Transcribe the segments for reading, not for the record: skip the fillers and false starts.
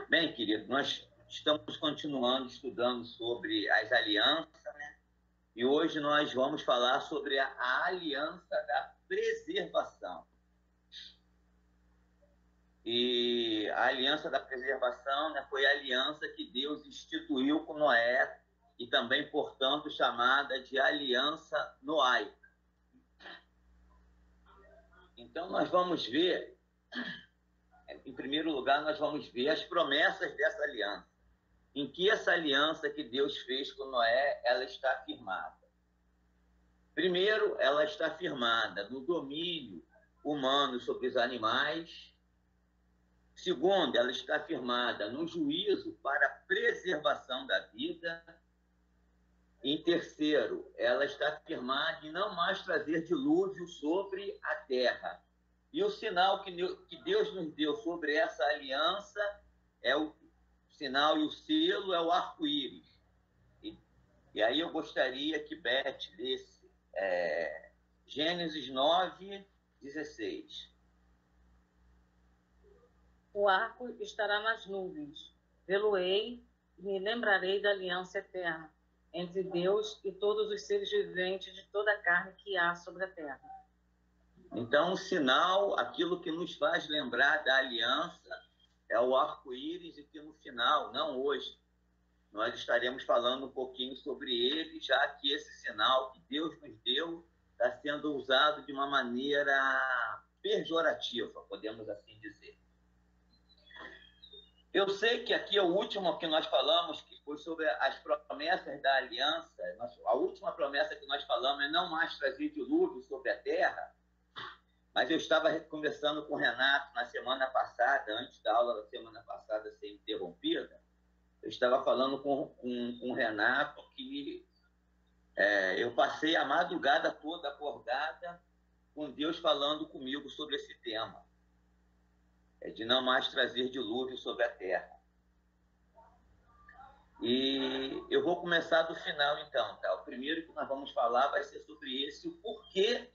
Bem, querido, nós estamos continuando estudando sobre as alianças, né? E hoje nós vamos falar sobre a aliança da preservação. E a aliança da preservação, né, foi a aliança que Deus instituiu com Noé e também, portanto, chamada de aliança noaica. Então, nós vamos ver, em primeiro lugar, nós vamos ver as promessas dessa aliança. Em que essa aliança que Deus fez com Noé, ela está firmada. Primeiro, ela está firmada no domínio humano sobre os animais. Segundo, ela está firmada no juízo para a preservação da vida. Em terceiro, ela está firmada em não mais trazer dilúvio sobre a terra. E o sinal que Deus nos deu sobre essa aliança é o sinal e o selo é o arco-íris. E aí eu gostaria que Beth lesse Gênesis 9, 16. O arco estará nas nuvens, vê-lo-ei e me lembrarei da aliança eterna entre Deus e todos os seres viventes de toda a carne que há sobre a terra. Então, o sinal, aquilo que nos faz lembrar da aliança, é o arco-íris, e que no final, não hoje, nós estaremos falando um pouquinho sobre ele, já que esse sinal que Deus nos deu está sendo usado de uma maneira pejorativa, podemos assim dizer. Eu sei que aqui é o último que nós falamos, que foi sobre as promessas da aliança. A última promessa que nós falamos é não mais trazer dilúvio sobre a terra. Mas eu estava conversando com o Renato na semana passada, antes da aula da semana passada ser interrompida. Eu estava falando com o Renato que eu passei a madrugada toda acordada com Deus falando comigo sobre esse tema. De não mais trazer dilúvio sobre a terra. E eu vou começar do final, então. Tá? O primeiro que nós vamos falar vai ser sobre o porquê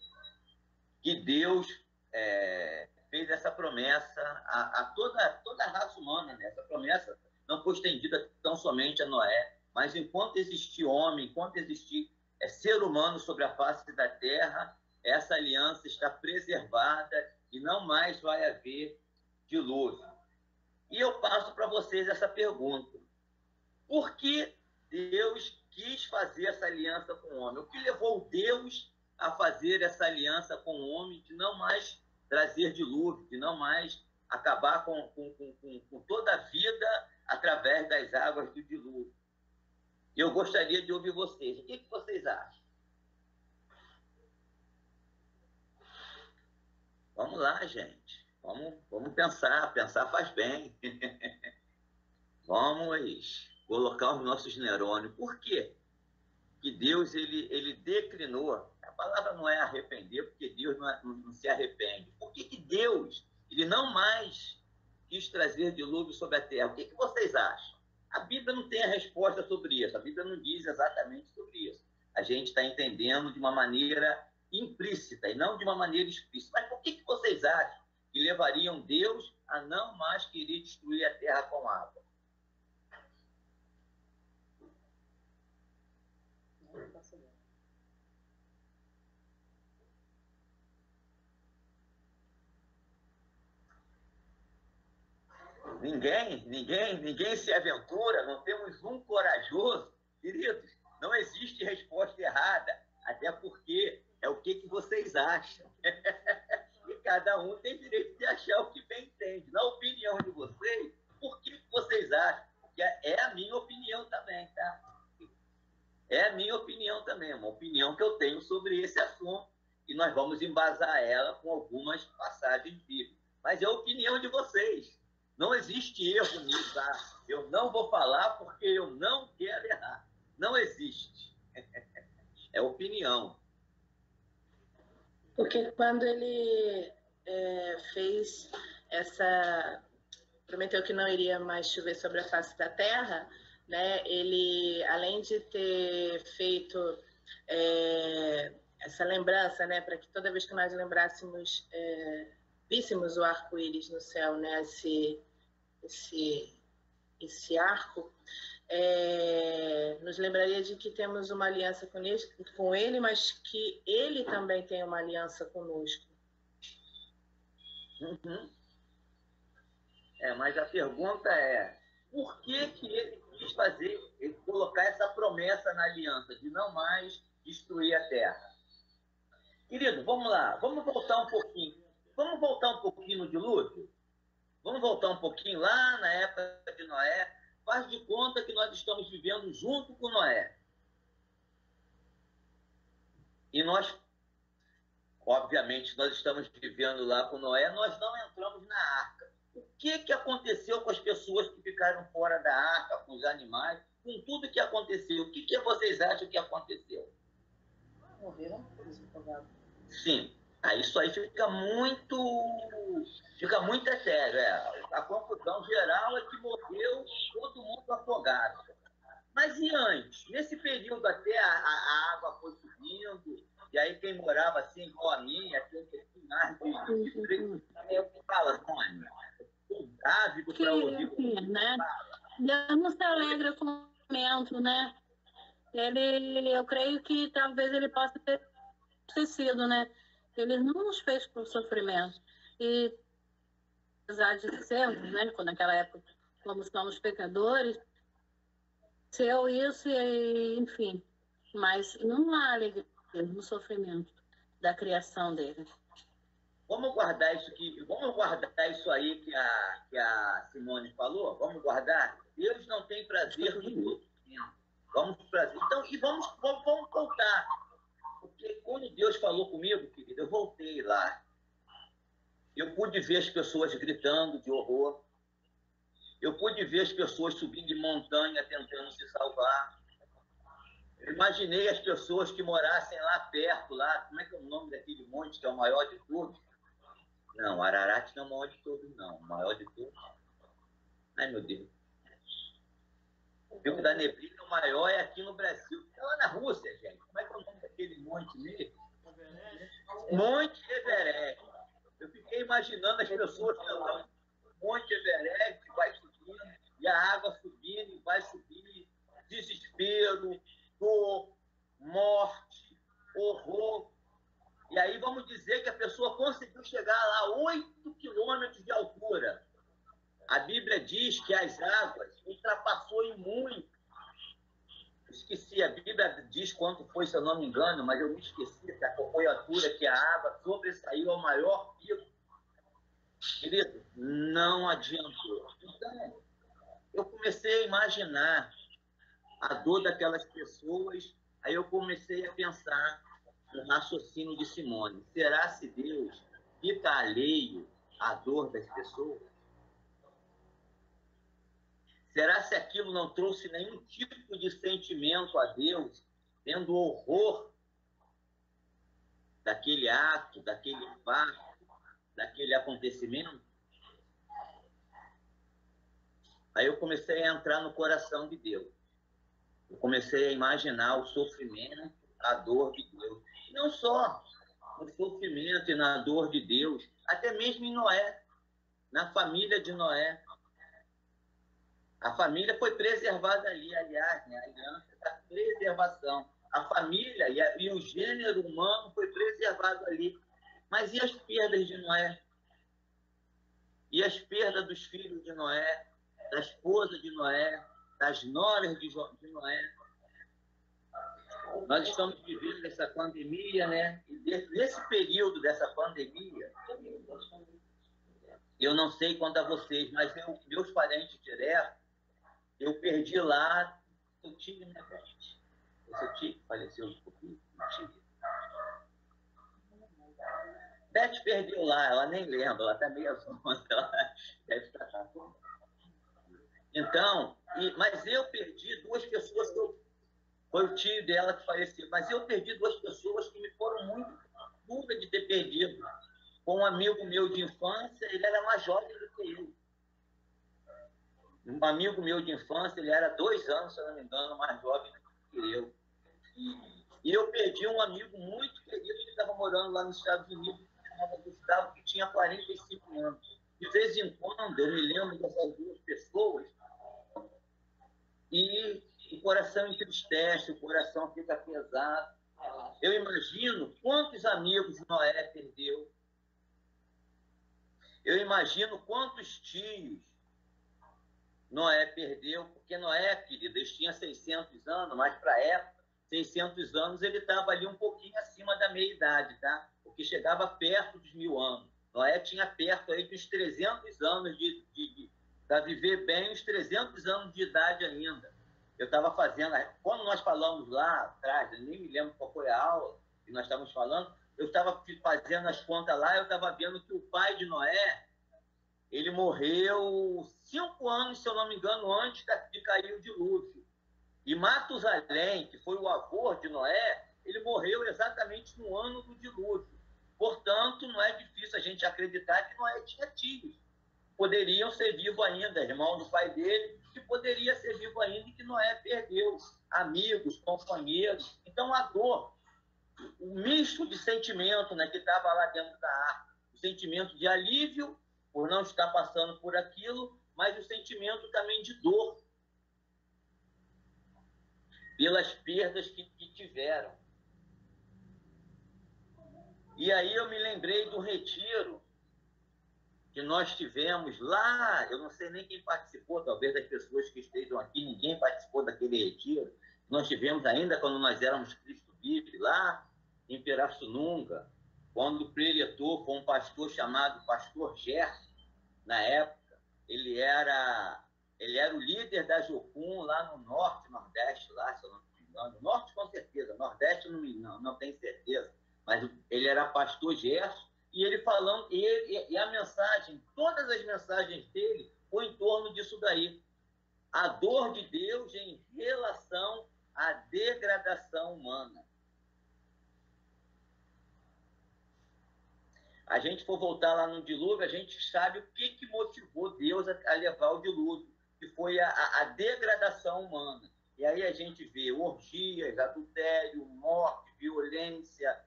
que Deus fez essa promessa a toda a raça humana. Né? Essa promessa não foi estendida tão somente a Noé, mas enquanto existir homem, enquanto existir ser humano sobre a face da terra, essa aliança está preservada e não mais vai haver dilúvio. E eu passo para vocês essa pergunta. Por que Deus quis fazer essa aliança com o homem? O que levou Deus a fazer essa aliança com o homem de não mais trazer dilúvio, de não mais acabar com toda a vida através das águas do dilúvio? Eu gostaria de ouvir vocês. O que vocês acham? Vamos lá, gente. Vamos pensar faz bem. Vamos colocar os nossos neurônios. Por quê? Que Deus ele declinou. A palavra não é arrepender, porque Deus não se arrepende. Por que Deus ele não mais quis trazer dilúvio sobre a terra? O que vocês acham? A Bíblia não tem a resposta sobre isso. A Bíblia não diz exatamente sobre isso. A gente está entendendo de uma maneira implícita e não de uma maneira explícita. Mas por que vocês acham que levariam Deus a não mais querer destruir a terra com água? Ninguém se aventura, não temos um corajoso. Queridos, não existe resposta errada, até porque é o que vocês acham. E cada um tem direito de achar o que bem entende. Na opinião de vocês, por que vocês acham? Porque é a minha opinião também, tá? É a minha opinião também, uma opinião que eu tenho sobre esse assunto, e nós vamos embasar ela com algumas passagens bíblicas. Mas é a opinião de vocês. Não existe erro nisso, tá? Eu não vou falar porque eu não quero errar. Não existe. É opinião. Porque quando ele fez prometeu que não iria mais chover sobre a face da terra, né? Ele, além de ter feito essa lembrança, né, para que toda vez que nós víssemos o arco-íris no céu, né, esse esse arco, nos lembraria de que temos uma aliança com ele, mas que ele também tem uma aliança conosco. Uhum. Mas a pergunta é, por que ele quis colocar essa promessa na aliança de não mais destruir a terra? Querido, vamos lá, vamos voltar um pouquinho. Vamos voltar um pouquinho no dilúvio? Vamos voltar um pouquinho lá na época de Noé. Faz de conta que nós estamos vivendo junto com Noé. E nós, obviamente, nós estamos vivendo lá com Noé, nós não entramos na arca. O que aconteceu com as pessoas que ficaram fora da arca, com os animais, com tudo que aconteceu? O que vocês acham que aconteceu? Morreram todos afogados. Sim. Isso aí fica muito sério. A conclusão geral é que morreu todo mundo afogado. Mas e antes? Nesse período até a água foi subindo, e aí quem morava assim, igual a mim, aqui um pouquinho mais de frio, fala, Tônia, estou grávido para ouvir. Né? Deus não se alegra com o momento, né? Eu creio que talvez ele possa ter sido, né? Ele não nos fez para o sofrimento. E, apesar de sermos, né, quando naquela época, como somos pecadores, seu isso, e, enfim. Mas não há alegria no sofrimento da criação dele. Vamos guardar isso aí que a Simone falou? Vamos guardar? Deus não tem prazer no sofrimento. Vamos prazer. Então, e vamos voltar. Porque quando Deus falou comigo, querido, eu voltei lá. Eu pude ver as pessoas gritando de horror. Eu pude ver as pessoas subindo de montanha tentando se salvar. Eu imaginei as pessoas que morassem lá perto, lá. Como é que é o nome daquele monte que é o maior de todos? Não, Ararat não é o maior de todos, não. O maior de todos. Ai, meu Deus. O Pico da Neblina, o maior é aqui no Brasil. É lá na Rússia, gente. Como é que é o nome daquele monte mesmo? Monte Everest. Eu fiquei imaginando as pessoas falando Monte Everest, vai subindo, e a água subindo, e vai subir, desespero, dor, morte, horror. E aí vamos dizer que a pessoa conseguiu chegar lá a 8 quilômetros de altura. A Bíblia diz que as águas ultrapassou em muito. Esqueci, a Bíblia diz quanto foi, se eu não me engano, mas eu me esqueci, qual foi a altura que a água sobressaiu ao maior pico. Querido, não adiantou. Então, eu comecei a imaginar a dor daquelas pessoas, aí eu comecei a pensar no raciocínio de Simone. Será se Deus fica alheio à dor das pessoas? Será se aquilo não trouxe nenhum tipo de sentimento a Deus, vendo o horror daquele ato, daquele fato, daquele acontecimento? Aí eu comecei a entrar no coração de Deus. Eu comecei a imaginar o sofrimento, a dor de Deus. E não só no sofrimento e na dor de Deus, até mesmo em Noé, na família de Noé. A família foi preservada ali, aliás, né? A aliança da preservação. A família e o gênero humano foi preservado ali. Mas e as perdas de Noé? E as perdas dos filhos de Noé, da esposa de Noé, das noras de Noé? Nós estamos vivendo essa pandemia, né? E nesse período dessa pandemia, eu não sei quanto a vocês, mas meus parentes diretos, eu perdi lá, eu tive minha frente. Seu tio faleceu um pouquinho? Beth perdeu lá, ela nem lembra, ela está meio zonda, ela deve estar. Então, mas eu perdi duas pessoas foi o tio dela que faleceu, mas eu perdi duas pessoas que me foram muito duras de ter perdido. Com um amigo meu de infância, ele era mais jovem do que eu. Um amigo meu de infância, ele era 2 anos, se eu não me engano, mais jovem do que eu. E eu perdi um amigo muito querido que estava morando lá nos Estados Unidos, chamado Gustavo, que tinha 45 anos. De vez em quando, eu me lembro dessas duas pessoas, coração entristece, o coração fica pesado. Eu imagino quantos amigos Noé perdeu. Eu imagino quantos tios Noé perdeu, porque Noé, querida, ele tinha 600 anos, mas para a época, 600 anos, ele estava ali um pouquinho acima da meia-idade, tá? Porque chegava perto dos 1000 anos. Noé tinha perto aí dos 300 anos para viver bem, os 300 anos de idade ainda. Eu estava fazendo, quando nós falamos lá atrás, eu nem me lembro qual foi a aula que nós estávamos falando, eu estava fazendo as contas lá, eu estava vendo que o pai de Noé, ele morreu 5 anos, se eu não me engano, antes de cair o dilúvio. E Matusalém, que foi o avô de Noé, ele morreu exatamente no ano do dilúvio. Portanto, não é difícil a gente acreditar que Noé tinha tios. Poderiam ser vivos ainda, irmão do pai dele, que poderia ser vivo ainda e que Noé perdeu. Amigos, companheiros. Então, a dor, o misto de sentimento, né, que estava lá dentro da arca, o sentimento de alívio por não estar passando por aquilo, mas o sentimento também de dor pelas perdas que tiveram. E aí eu me lembrei do retiro que nós tivemos lá, eu não sei nem quem participou, talvez das pessoas que estejam aqui, ninguém participou daquele retiro. Nós tivemos ainda quando nós éramos Cristo Vive, lá em Pirassununga, quando o preletor foi um pastor chamado Pastor Gerson, na época. Ele era o líder da Jocum lá no norte, nordeste, lá, se eu não me engano. Norte, com certeza. Nordeste, não tenho certeza. Mas ele era pastor Gerson, e ele falando, e a mensagem, todas as mensagens dele foi em torno disso daí. A dor de Deus em relação à degradação humana. A gente for voltar lá no dilúvio, a gente sabe o que motivou Deus a levar o dilúvio, que foi a degradação humana. E aí a gente vê orgias, adultério, morte, violência,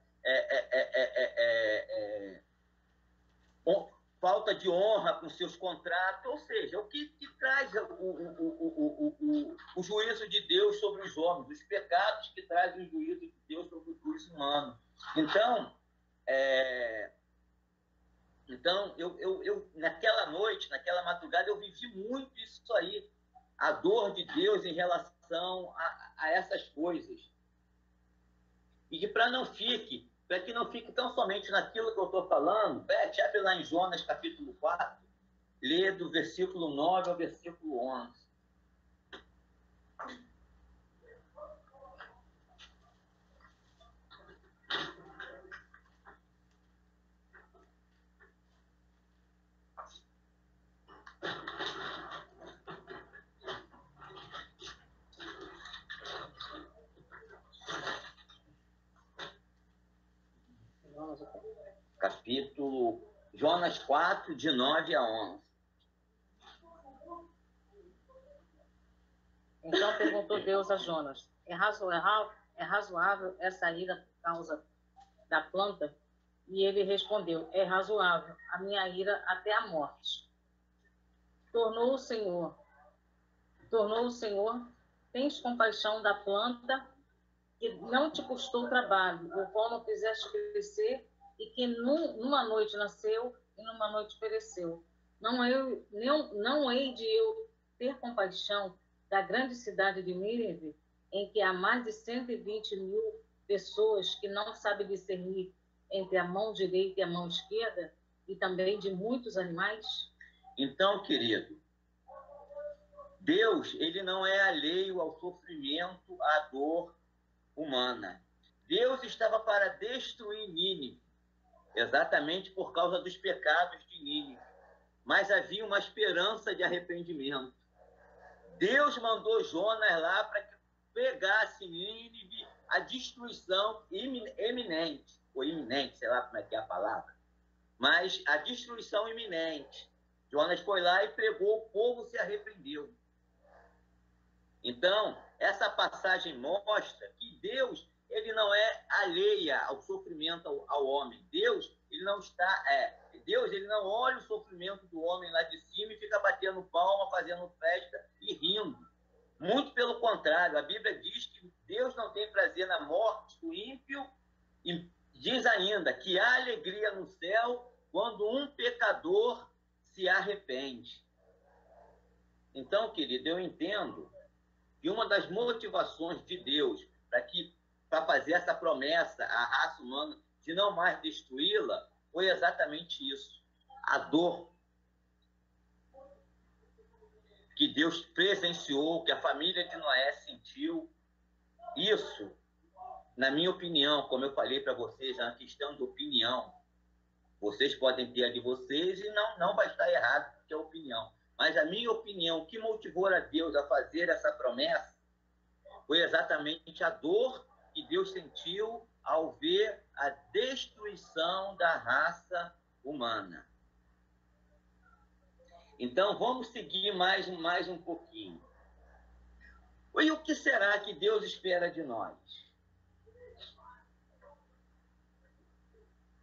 falta de honra com seus contratos, ou seja, o que traz o juízo de Deus sobre os homens, os pecados que trazem o juízo de Deus sobre o juízo humano. Então, eu naquela noite, naquela madrugada, eu vivi muito isso aí, a dor de Deus em relação a essas coisas. E que para que não fique tão somente naquilo que eu estou falando, abre lá em Jonas, capítulo 4, lê do versículo 9 ao versículo 11. Capítulo Jonas 4, de 9 a 11. Então perguntou Deus a Jonas: é razoável essa ira por causa da planta? E ele respondeu: é razoável a minha ira até a morte. Tornou o Senhor, tens compaixão da planta que não te custou trabalho, o qual não fizeste crescer, e que numa noite nasceu e numa noite pereceu. Não hei de eu ter compaixão da grande cidade de Nínive, em que há mais de 120.000 pessoas que não sabem discernir entre a mão direita e a mão esquerda, e também de muitos animais? Então, querido, Deus, ele não é alheio ao sofrimento, à dor humana. Deus estava para destruir Nínive, exatamente por causa dos pecados de Nínive. Mas havia uma esperança de arrependimento. Deus mandou Jonas lá para que pegasse Nínive, a destruição iminente, ou iminente, sei lá como é que é a palavra, mas a destruição iminente. Jonas foi lá e pregou, o povo se arrependeu. Então, essa passagem mostra que Deus, ele não é alheia ao sofrimento ao homem. Deus, ele não olha o sofrimento do homem lá de cima e fica batendo palma, fazendo festa e rindo. Muito pelo contrário, a Bíblia diz que Deus não tem prazer na morte do ímpio e diz ainda que há alegria no céu quando um pecador se arrepende. Então, querido, eu entendo que uma das motivações de Deus para fazer essa promessa à raça humana de não mais destruí-la foi exatamente isso, a dor que Deus presenciou, que a família de Noé sentiu. Isso, na minha opinião, como eu falei para vocês, é uma questão de opinião. Vocês podem ter a de vocês e não vai estar errado, porque é opinião. Mas a minha opinião, o que motivou a Deus a fazer essa promessa foi exatamente a dor que Deus sentiu ao ver a destruição da raça humana. Então, vamos seguir mais um pouquinho. E o que será que Deus espera de nós?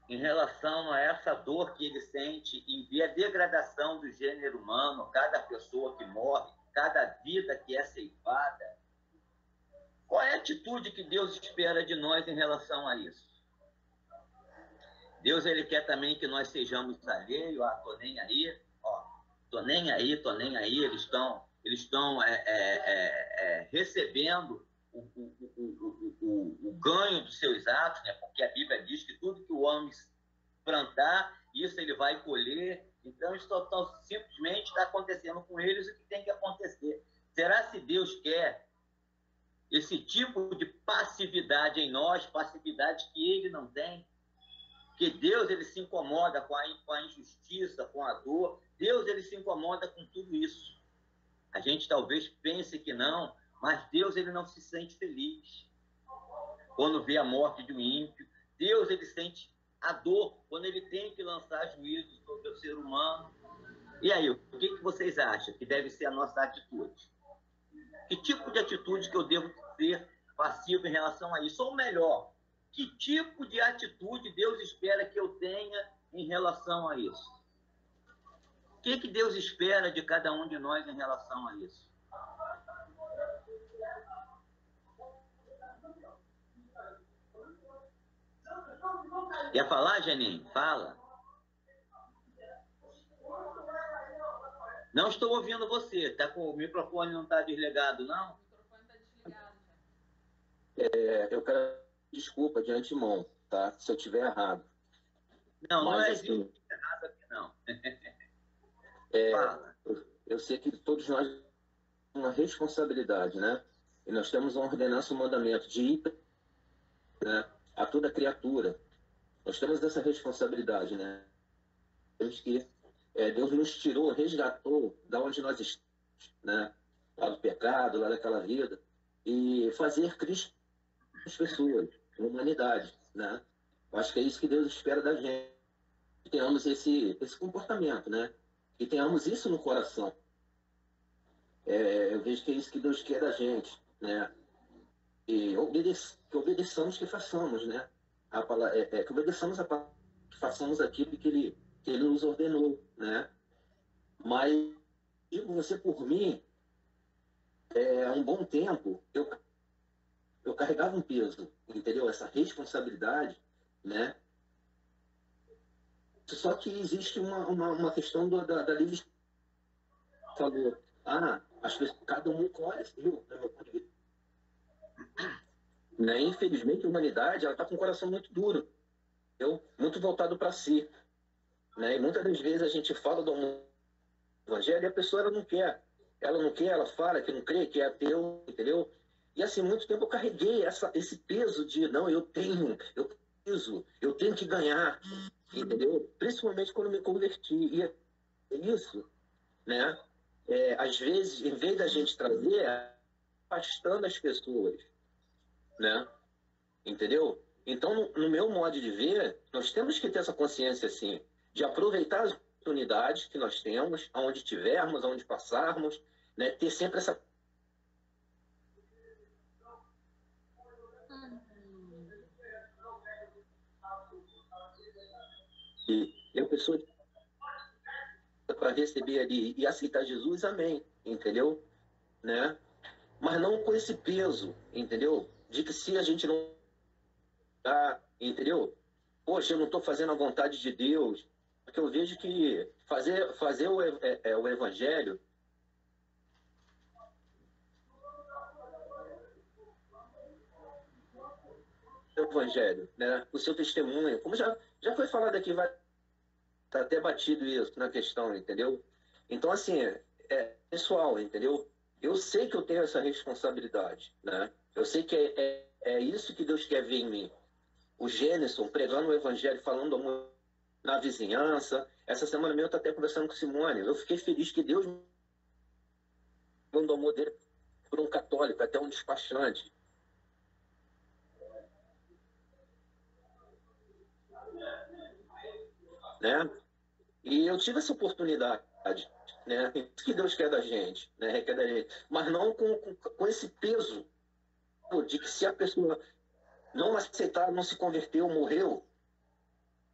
Em relação a essa dor que ele sente em ver a degradação do gênero humano, cada pessoa que morre, cada vida que é ceifada, qual é a atitude que Deus espera de nós em relação a isso? Deus, ele quer também que nós sejamos alheios, tô nem aí, tô nem aí, eles estão recebendo o ganho dos seus atos, né? Porque a Bíblia diz que tudo que o homem plantar, isso ele vai colher. Então, isso simplesmente está acontecendo com eles o que tem que acontecer. Será se Deus quer esse tipo de passividade em nós, passividade que ele não tem? Porque Deus, ele se incomoda com a injustiça, com a dor. Deus, ele se incomoda com tudo isso. A gente talvez pense que não, mas Deus, ele não se sente feliz quando vê a morte de um ímpio. Deus, ele sente a dor quando ele tem que lançar juízo sobre o ser humano. E aí, o que vocês acham que deve ser a nossa atitude? Que tipo de atitude que eu devo ser passivo em relação a isso? Ou melhor, que tipo de atitude Deus espera que eu tenha em relação a isso? O que Deus espera de cada um de nós em relação a isso? Quer falar, Geninho? Fala. Não estou ouvindo você. Tá com o microfone não está desligado, não? O microfone está desligado já. Eu quero desculpa de antemão, tá? Se eu estiver errado. Não, mas, não é assim, errado aqui, não. Fala. Eu sei que todos nós temos uma responsabilidade, né? E nós temos uma ordenança, um mandamento de ir, né, a toda criatura. Nós temos essa responsabilidade, né? Temos que Deus nos tirou, resgatou da onde nós estamos, né? Lá do pecado, lá daquela vida, e fazer Cristo as pessoas, a humanidade, né? Acho que é isso que Deus espera da gente, que tenhamos esse comportamento, né? Que tenhamos isso no coração. Eu vejo que é isso que Deus quer da gente, né? E que obedeçamos, que façamos, né? Que obedeçamos que façamos aquilo que ele nos ordenou, né? Mas, digo você por mim, há um bom tempo, eu carregava um peso, entendeu? Essa responsabilidade, né? Só que existe uma questão da livre... Falou, as pessoas, cada um colhe, viu? No meu ponto de vista. Né? Infelizmente, a humanidade está com o coração muito duro, entendeu? Muito voltado para si. Né? E muitas das vezes a gente fala do evangelho e a pessoa ela não quer. Ela fala que não crê, que é ateu, entendeu? E assim, muito tempo eu carreguei esse peso de, não, eu preciso, eu tenho que ganhar, entendeu? Principalmente quando me converti. E é isso, né? Às vezes, em vez da gente trazer, afastando as pessoas, né? Entendeu? Então, no meu modo de ver, nós temos que ter essa consciência, assim, de aproveitar as oportunidades que nós temos, aonde tivermos, aonde passarmos, né? Ter sempre essa... E a pessoa para receber ali e aceitar Jesus, amém, entendeu? Né? mas não com esse peso, entendeu? De que se a gente não dá, entendeu? Poxa, eu não estou fazendo a vontade de Deus, porque eu vejo que fazer o evangelho né? O seu testemunho, como já foi falado aqui, vai tá até batido isso na questão, entendeu? Então, assim, pessoal, entendeu? Eu sei que eu tenho essa responsabilidade, né? Eu sei que é isso que Deus quer ver em mim. O Gênesis pregando o evangelho, falando amor na vizinhança. Essa semana mesmo eu estou até conversando com Simone. Eu fiquei feliz que Deus mandou o amor dele por um católico, até um despachante. Né? E eu tive essa oportunidade, né? Isso que Deus quer da gente, né? Requer da gente. Mas não com esse peso de que se a pessoa não aceitar, não se converteu, morreu,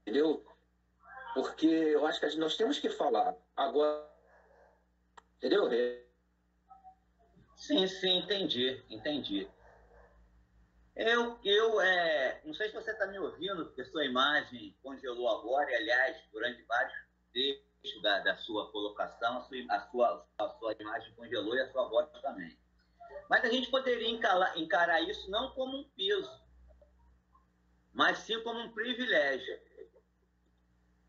entendeu? Porque eu acho que nós temos que falar agora, entendeu? Sim, entendi. Eu não sei se você está me ouvindo, porque sua imagem congelou agora, e, aliás, durante vários trechos da sua colocação, a sua imagem congelou e a sua voz também. Mas a gente poderia encarar isso não como um peso, mas sim como um privilégio.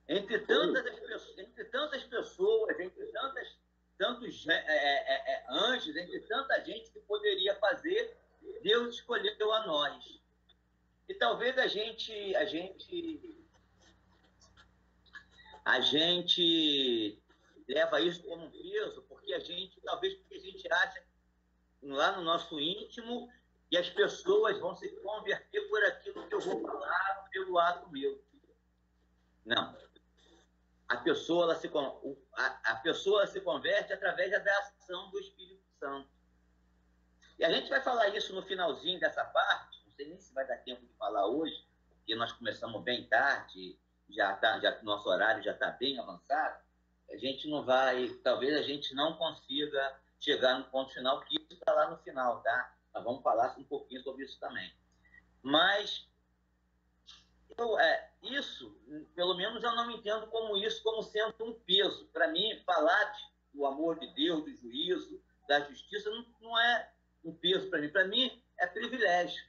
Entre tantas pessoas, entre tantos anjos, entre tanta gente que poderia fazer, Deus escolheu a nós. E talvez a gente leva isso como um peso, porque talvez porque a gente acha lá no nosso íntimo que as pessoas vão se converter por aquilo que eu vou falar, pelo ato meu. Não. A pessoa se converte através da ação do Espírito Santo. E a gente vai falar isso no finalzinho dessa parte, não sei nem se vai dar tempo de falar hoje, porque nós começamos bem tarde, nosso horário já está bem avançado. A gente não vai, talvez a gente não consiga chegar no ponto final, porque isso está lá no final, tá? Nós vamos falar um pouquinho sobre isso também. Mas isso, pelo menos eu não entendo como sendo um peso. Para mim, falar do amor de Deus, do juízo, da justiça, não é um peso para mim. Para mim, é privilégio.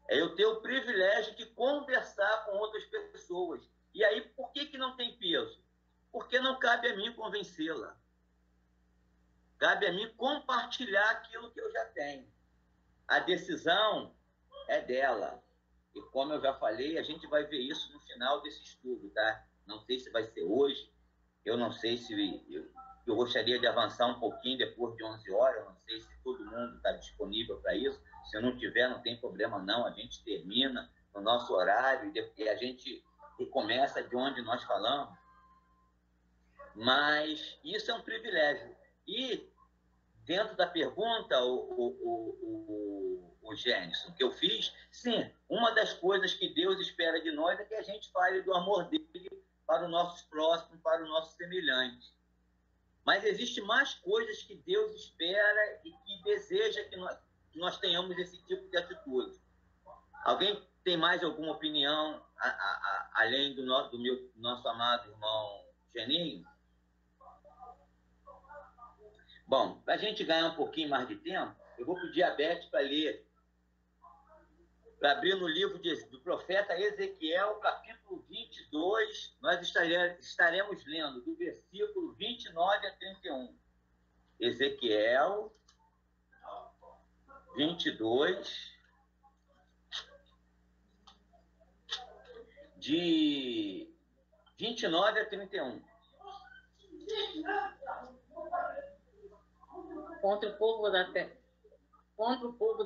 É eu ter o privilégio de conversar com outras pessoas. E aí, por que não tem peso? Porque não cabe a mim convencê-la. Cabe a mim compartilhar aquilo que eu já tenho. A decisão é dela. E como eu já falei, a gente vai ver isso no final desse estudo, tá? Não sei se vai ser hoje, eu não sei se... Eu gostaria de avançar um pouquinho depois de 11 horas, eu não sei se todo mundo está disponível para isso. Se eu não tiver, não tem problema não, a gente termina no nosso horário e a gente recomeça de onde nós falamos. Mas isso é um privilégio. E dentro da pergunta, o Gênesis, que eu fiz, sim, uma das coisas que Deus espera de nós é que a gente fale do amor dele para os nossos próximos, para os nossos semelhantes. Mas existem mais coisas que Deus espera e que deseja que nós tenhamos esse tipo de atitude. Alguém tem mais alguma opinião além do nosso amado irmão Geninho? Bom, para a gente ganhar um pouquinho mais de tempo, eu vou pedir a Beth para ler, para abrir no livro do profeta Ezequiel, capítulo 22, nós estaremos lendo do versículo 29 a 31. Ezequiel 22, de 29 a 31. Contra o povo da terra, contra o povo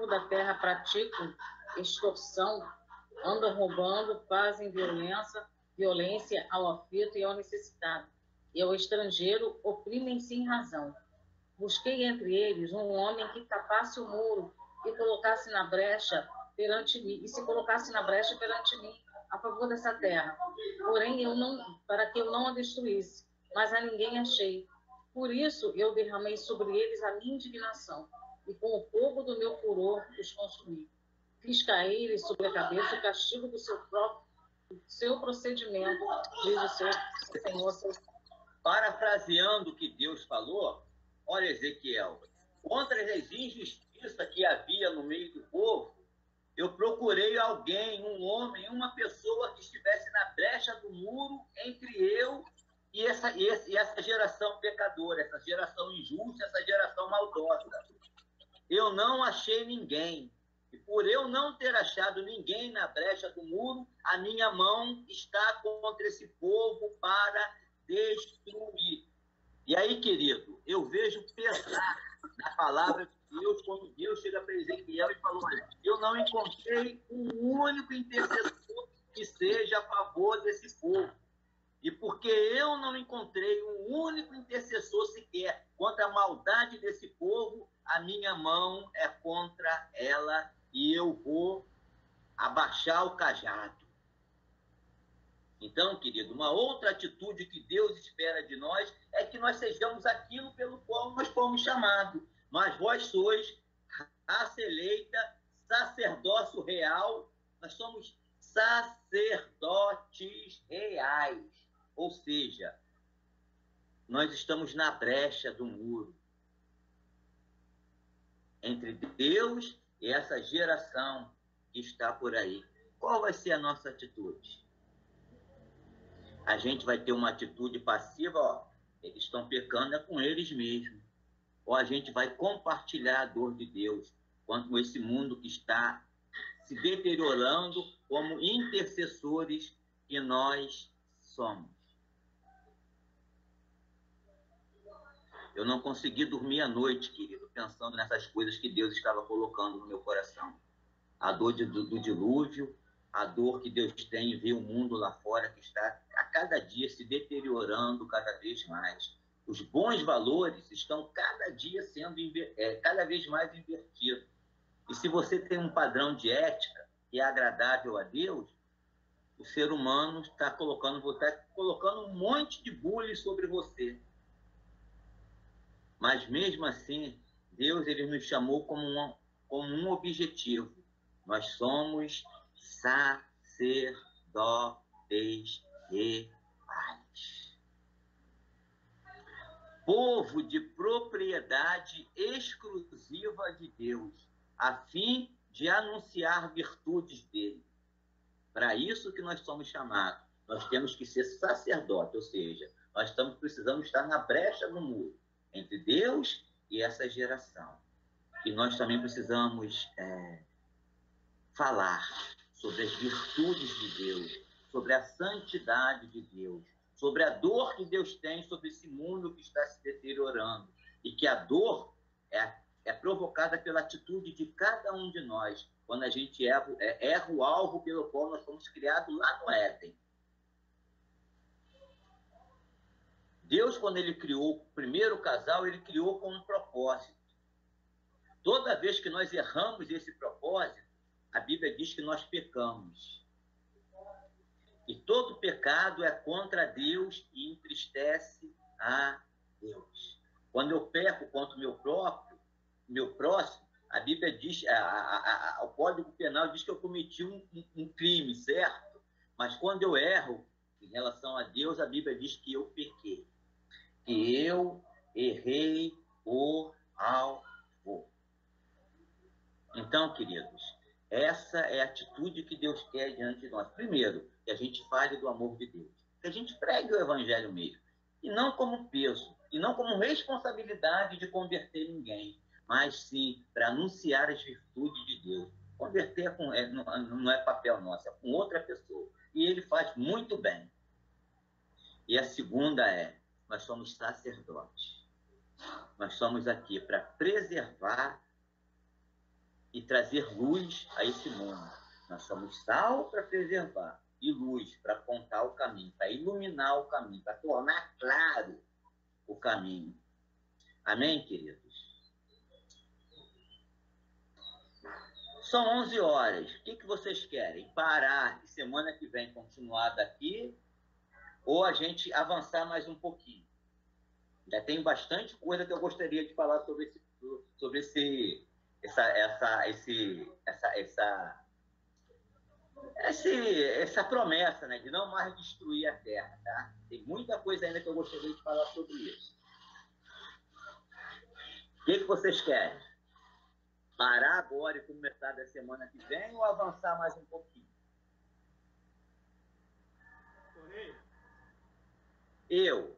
da terra praticam extorsão, andam roubando, fazem violência ao aflito e ao necessitado, e ao estrangeiro oprimem sem razão. Busquei entre eles um homem que tapasse o muro e colocasse na brecha perante mim, a favor dessa terra. Porém, para que eu não a destruísse, mas a ninguém achei. Por isso eu derramei sobre eles a minha indignação, e com o fogo do meu furor os consumi. Fiz cair sobre a cabeça o castigo do seu procedimento, diz o Senhor. Parafraseando o que Deus falou, olha, Ezequiel, contra as injustiças que havia no meio do povo, eu procurei alguém, um homem, uma pessoa que estivesse na brecha do muro entre eu e essa geração pecadora, essa geração injusta, essa geração maldosa. Eu não achei ninguém. E por eu não ter achado ninguém na brecha do muro, a minha mão está contra esse povo para destruir. E aí, querido, eu vejo pesar na palavra de Deus quando Deus chega para Ezequiel e falou: olha, eu não encontrei um único intercessor que seja a favor desse povo. E porque eu não encontrei um único intercessor sequer contra a maldade desse povo, a minha mão é contra ela e eu vou abaixar o cajado. Então, querido, uma outra atitude que Deus espera de nós é que nós sejamos aquilo pelo qual nós fomos chamados. Mas vós sois raça eleita, sacerdócio real, nós somos sacerdotes reais. Ou seja, nós estamos na brecha do muro entre Deus e essa geração que está por aí. Qual vai ser a nossa atitude? A gente vai ter uma atitude passiva, ó, eles estão pecando, é com eles mesmos. Ou a gente vai compartilhar a dor de Deus quanto a esse mundo que está se deteriorando como intercessores que nós somos. Eu não consegui dormir à noite, querido, pensando nessas coisas que Deus estava colocando no meu coração. A dor do dilúvio, a dor que Deus tem em ver o mundo lá fora que está a cada dia se deteriorando cada vez mais. Os bons valores estão cada dia sendo cada vez mais invertidos. E se você tem um padrão de ética que é agradável a Deus, o ser humano está colocando um monte de bullying sobre você. Mas mesmo assim, Deus ele nos chamou como um objetivo. Nós somos sacerdotes reais. Povo de propriedade exclusiva de Deus, a fim de anunciar virtudes dele. Para isso que nós somos chamados. Nós temos que ser sacerdote, ou seja, nós precisamos estar na brecha do muro entre Deus e essa geração. E nós também precisamos falar sobre as virtudes de Deus, sobre a santidade de Deus, sobre a dor que Deus tem sobre esse mundo que está se deteriorando. E que a dor é provocada pela atitude de cada um de nós, quando a gente erra o alvo pelo qual nós fomos criados lá no Éden. Deus, quando ele criou o primeiro casal, ele criou com um propósito. Toda vez que nós erramos esse propósito, a Bíblia diz que nós pecamos. E todo pecado é contra Deus e entristece a Deus. Quando eu peco contra o meu próximo, a Bíblia diz, o Código Penal diz que eu cometi um crime, certo? Mas quando eu erro em relação a Deus, a Bíblia diz que eu pequei. Que eu errei o alvo. Então, queridos, essa é a atitude que Deus quer diante de nós. Primeiro, que a gente fale do amor de Deus. Que a gente pregue o evangelho mesmo. E não como peso, e não como responsabilidade de converter ninguém, mas sim para anunciar as virtudes de Deus. Converter não é papel nosso, é com outra pessoa. E ele faz muito bem. E a segunda nós somos sacerdotes. Nós somos aqui para preservar e trazer luz a esse mundo. Nós somos sal para preservar e luz para apontar o caminho, para iluminar o caminho, para tornar claro o caminho. Amém, queridos? São 11 horas. O que vocês querem? Parar e semana que vem continuar daqui? Ou a gente avançar mais um pouquinho? Já tem bastante coisa que eu gostaria de falar sobre essa promessa, né, de não mais destruir a terra, tá? Tem muita coisa ainda que eu gostaria de falar sobre isso. O que vocês querem? Parar agora e começar da semana que vem ou avançar mais um pouquinho? Eu.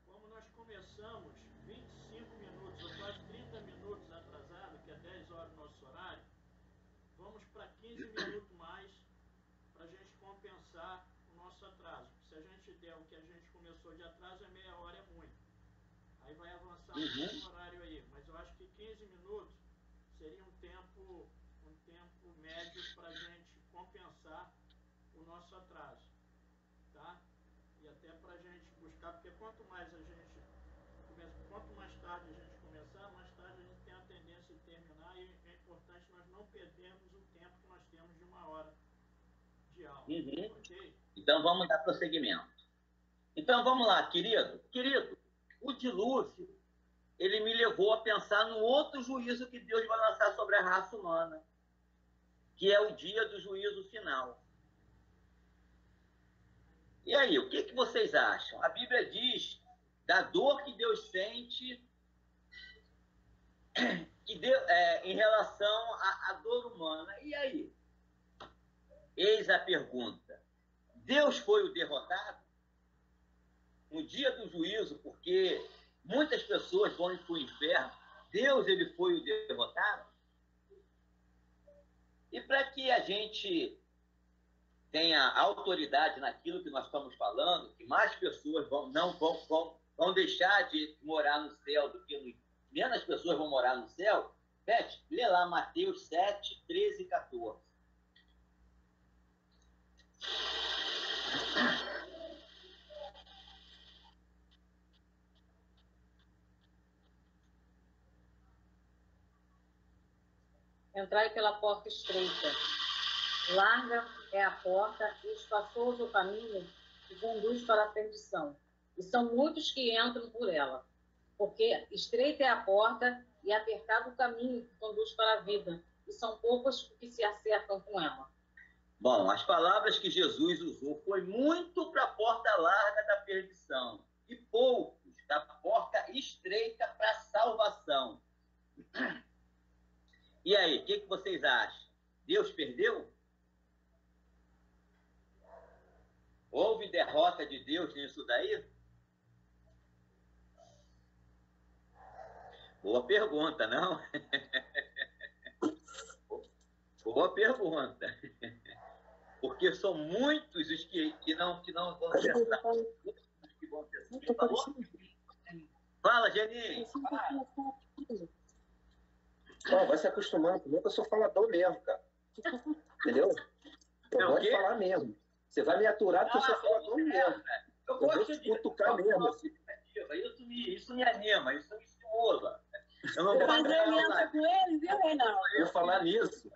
Como nós começamos 25 minutos, ou quase 30 minutos atrasado, que é 10 horas do nosso horário, vamos para 15 minutos mais para a gente compensar o nosso atraso. Se a gente der o que a gente começou de atraso, meia hora é muito. Aí vai avançar um horário aí. Mas eu acho que 15 minutos seria um tempo médio para a gente compensar o nosso atraso. Tá? E até para a gente buscar, porque quanto mais tarde a gente começar, mais tarde a gente tem a tendência de terminar, e é importante nós não perdermos o tempo que nós temos de 1 hora de aula. Okay? Então vamos dar prosseguimento. Então vamos lá, querido. Querido, o dilúvio, ele me levou a pensar no outro juízo que Deus vai lançar sobre a raça humana, que é o dia do juízo final. E aí, o que vocês acham? A Bíblia diz da dor que Deus sente em relação à dor humana. E aí? Eis a pergunta. Deus foi o derrotado? No dia do juízo, porque muitas pessoas vão para o inferno, Deus ele foi o derrotado? E para que a gente tenha autoridade naquilo que nós estamos falando, que mais pessoas vão deixar de morar no céu do que no inferno, menos pessoas vão morar no céu, Beth, lê lá Mateus 7, 13 e 14. Entrai pela porta estreita. Larga é a porta e espaçoso o caminho que conduz para a perdição. E são muitos que entram por ela. Porque estreita é a porta e apertado o caminho que conduz para a vida. E são poucos que se acertam com ela. Bom, as palavras que Jesus usou foi muito para a porta larga da perdição e poucos da porta estreita para a salvação. E aí, o que vocês acham? Deus perdeu? Houve derrota de Deus nisso daí? Boa pergunta, não? Boa pergunta. Porque são muitos os que não vão acertar. Muitos que vão acertar. Fala, Geninho. Não, vai se acostumando comigo, eu sou falador mesmo, cara. Entendeu? Eu gosto de falar mesmo. Você vai me aturar porque eu sou falador mesmo. Eu gosto de cutucar mesmo. Isso me anima, isso me estimula. Eu não Fazer aliança com ele, viu, Reinaldo? Eu ia falar nisso.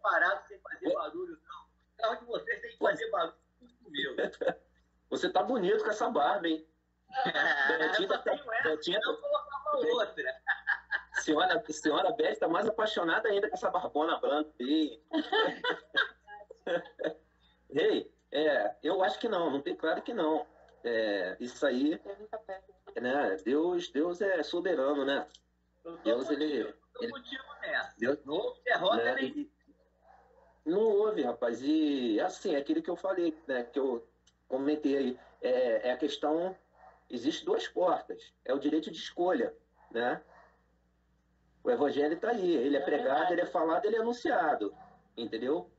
Parado sem fazer barulho, não. O carro de vocês tem que fazer barulho com o meu. Você tá bonito com essa barba, hein? Eu só tenho essa, não colocar uma outra. Senhora Beth está mais apaixonada ainda com essa barbona branca. Ei, eu acho que não tem, claro que não. Isso aí, né? Deus é soberano, né? Deus, ele contigo nessa. Deus, não houve derrota, né? nem... Não houve, rapaz. E assim, aquilo que eu falei, né? Que eu comentei aí, é a questão. Existem duas portas. É o direito de escolha, né? O evangelho está aí. Ele é pregado, ele é falado, ele é anunciado. Entendeu?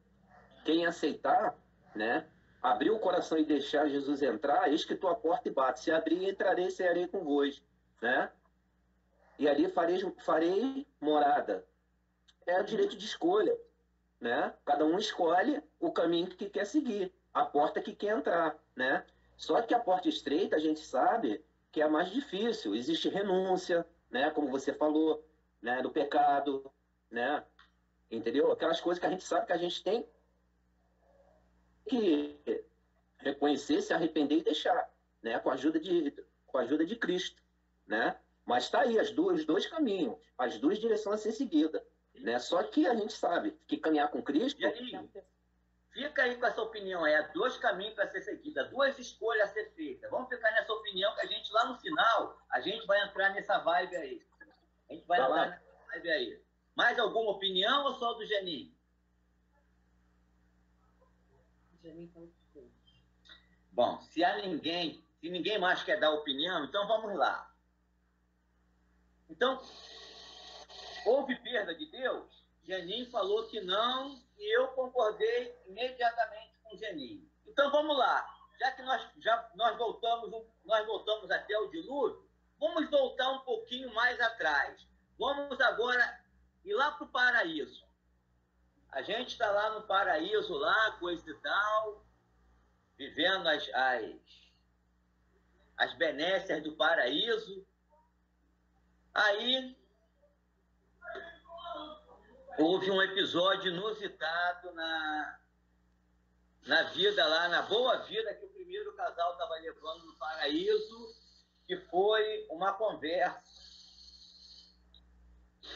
Quem aceitar, né? Abrir o coração e deixar Jesus entrar, eis que tua porta e bate. Se abrir, entrarei e cearei convosco, né? E ali farei morada. É o direito de escolha, né? Cada um escolhe o caminho que quer seguir, a porta que quer entrar, né? Só que a porta estreita, a gente sabe que é a mais difícil. Existe renúncia, né? Como você falou, né? Do pecado, né? Entendeu? Aquelas coisas que a gente sabe que a gente tem que reconhecer, se arrepender e deixar, né? Com a ajuda com a ajuda de Cristo, né? Mas está aí, os dois caminhos, as duas direções a ser seguidas, né? Só que a gente sabe que caminhar com Cristo... E aí, fica aí com essa opinião, há dois caminhos para ser seguidos, duas escolhas a ser feitas. Vamos ficar nessa opinião que a gente, lá no final, a gente vai entrar nessa vibe aí. A gente vai entrar nessa vibe aí. Mais alguma opinião ou só do Geninho? Bom, se ninguém mais quer dar opinião, então vamos lá. Então, houve perda de Deus? Geninho falou que não, e eu concordei imediatamente com o Geninho. Então vamos lá. Já que nós voltamos até o dilúvio, vamos voltar um pouquinho mais atrás. Vamos agora ir lá para o paraíso. A gente está lá no paraíso, lá, coisa e tal, vivendo as benécias do paraíso. Aí houve um episódio inusitado na vida lá, na boa vida que o primeiro casal estava levando no paraíso, que foi uma conversa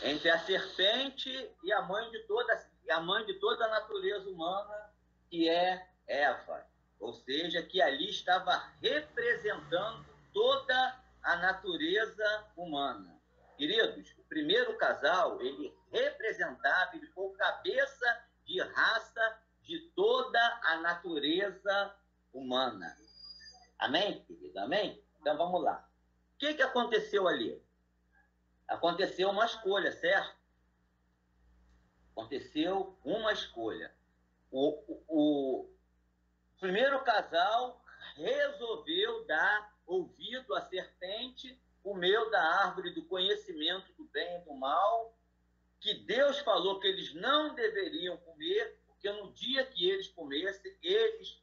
entre a serpente e a mãe de toda a natureza humana, que é Eva. Ou seja, que ali estava representando toda a natureza humana. Queridos, o primeiro casal, ele representava, ele foi cabeça de raça de toda a natureza humana. Amém, querido? Amém? Então, vamos lá. O que aconteceu ali? Aconteceu uma escolha, certo? Aconteceu uma escolha. O primeiro casal resolveu dar ouvido à serpente, comeu da árvore do conhecimento do bem e do mal, que Deus falou que eles não deveriam comer, porque no dia que eles comessem, eles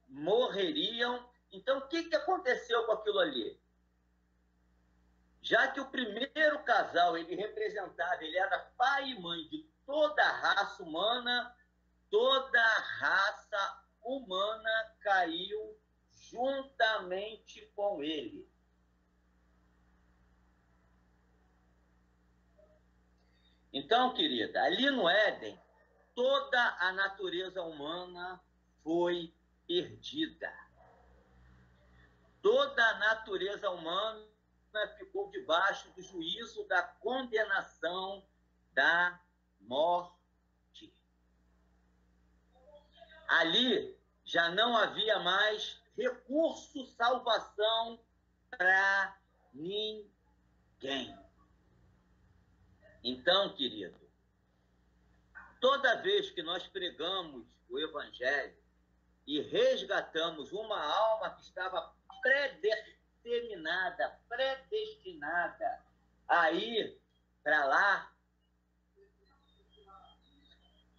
morreriam. Então, o que aconteceu com aquilo ali? Já que o primeiro casal, ele era pai e mãe de toda a raça humana, toda a raça humana caiu juntamente com ele. Então, querida, ali no Éden, toda a natureza humana foi perdida. Toda a natureza humana ficou debaixo do juízo da condenação da morte. Ali já não havia mais recurso, salvação para ninguém. Então, querido, toda vez que nós pregamos o Evangelho e resgatamos uma alma que estava predestinada a ir para lá,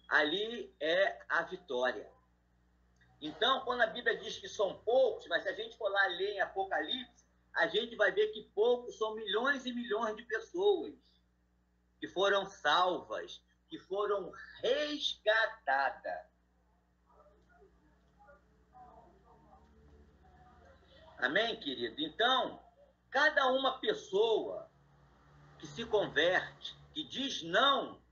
ali é a vitória. Então, quando a Bíblia diz que são poucos, mas se a gente for lá ler em Apocalipse, a gente vai ver que poucos são milhões e milhões de pessoas que foram salvas, que foram resgatadas. Amém, querido? Então, cada uma pessoa que se converte, que diz não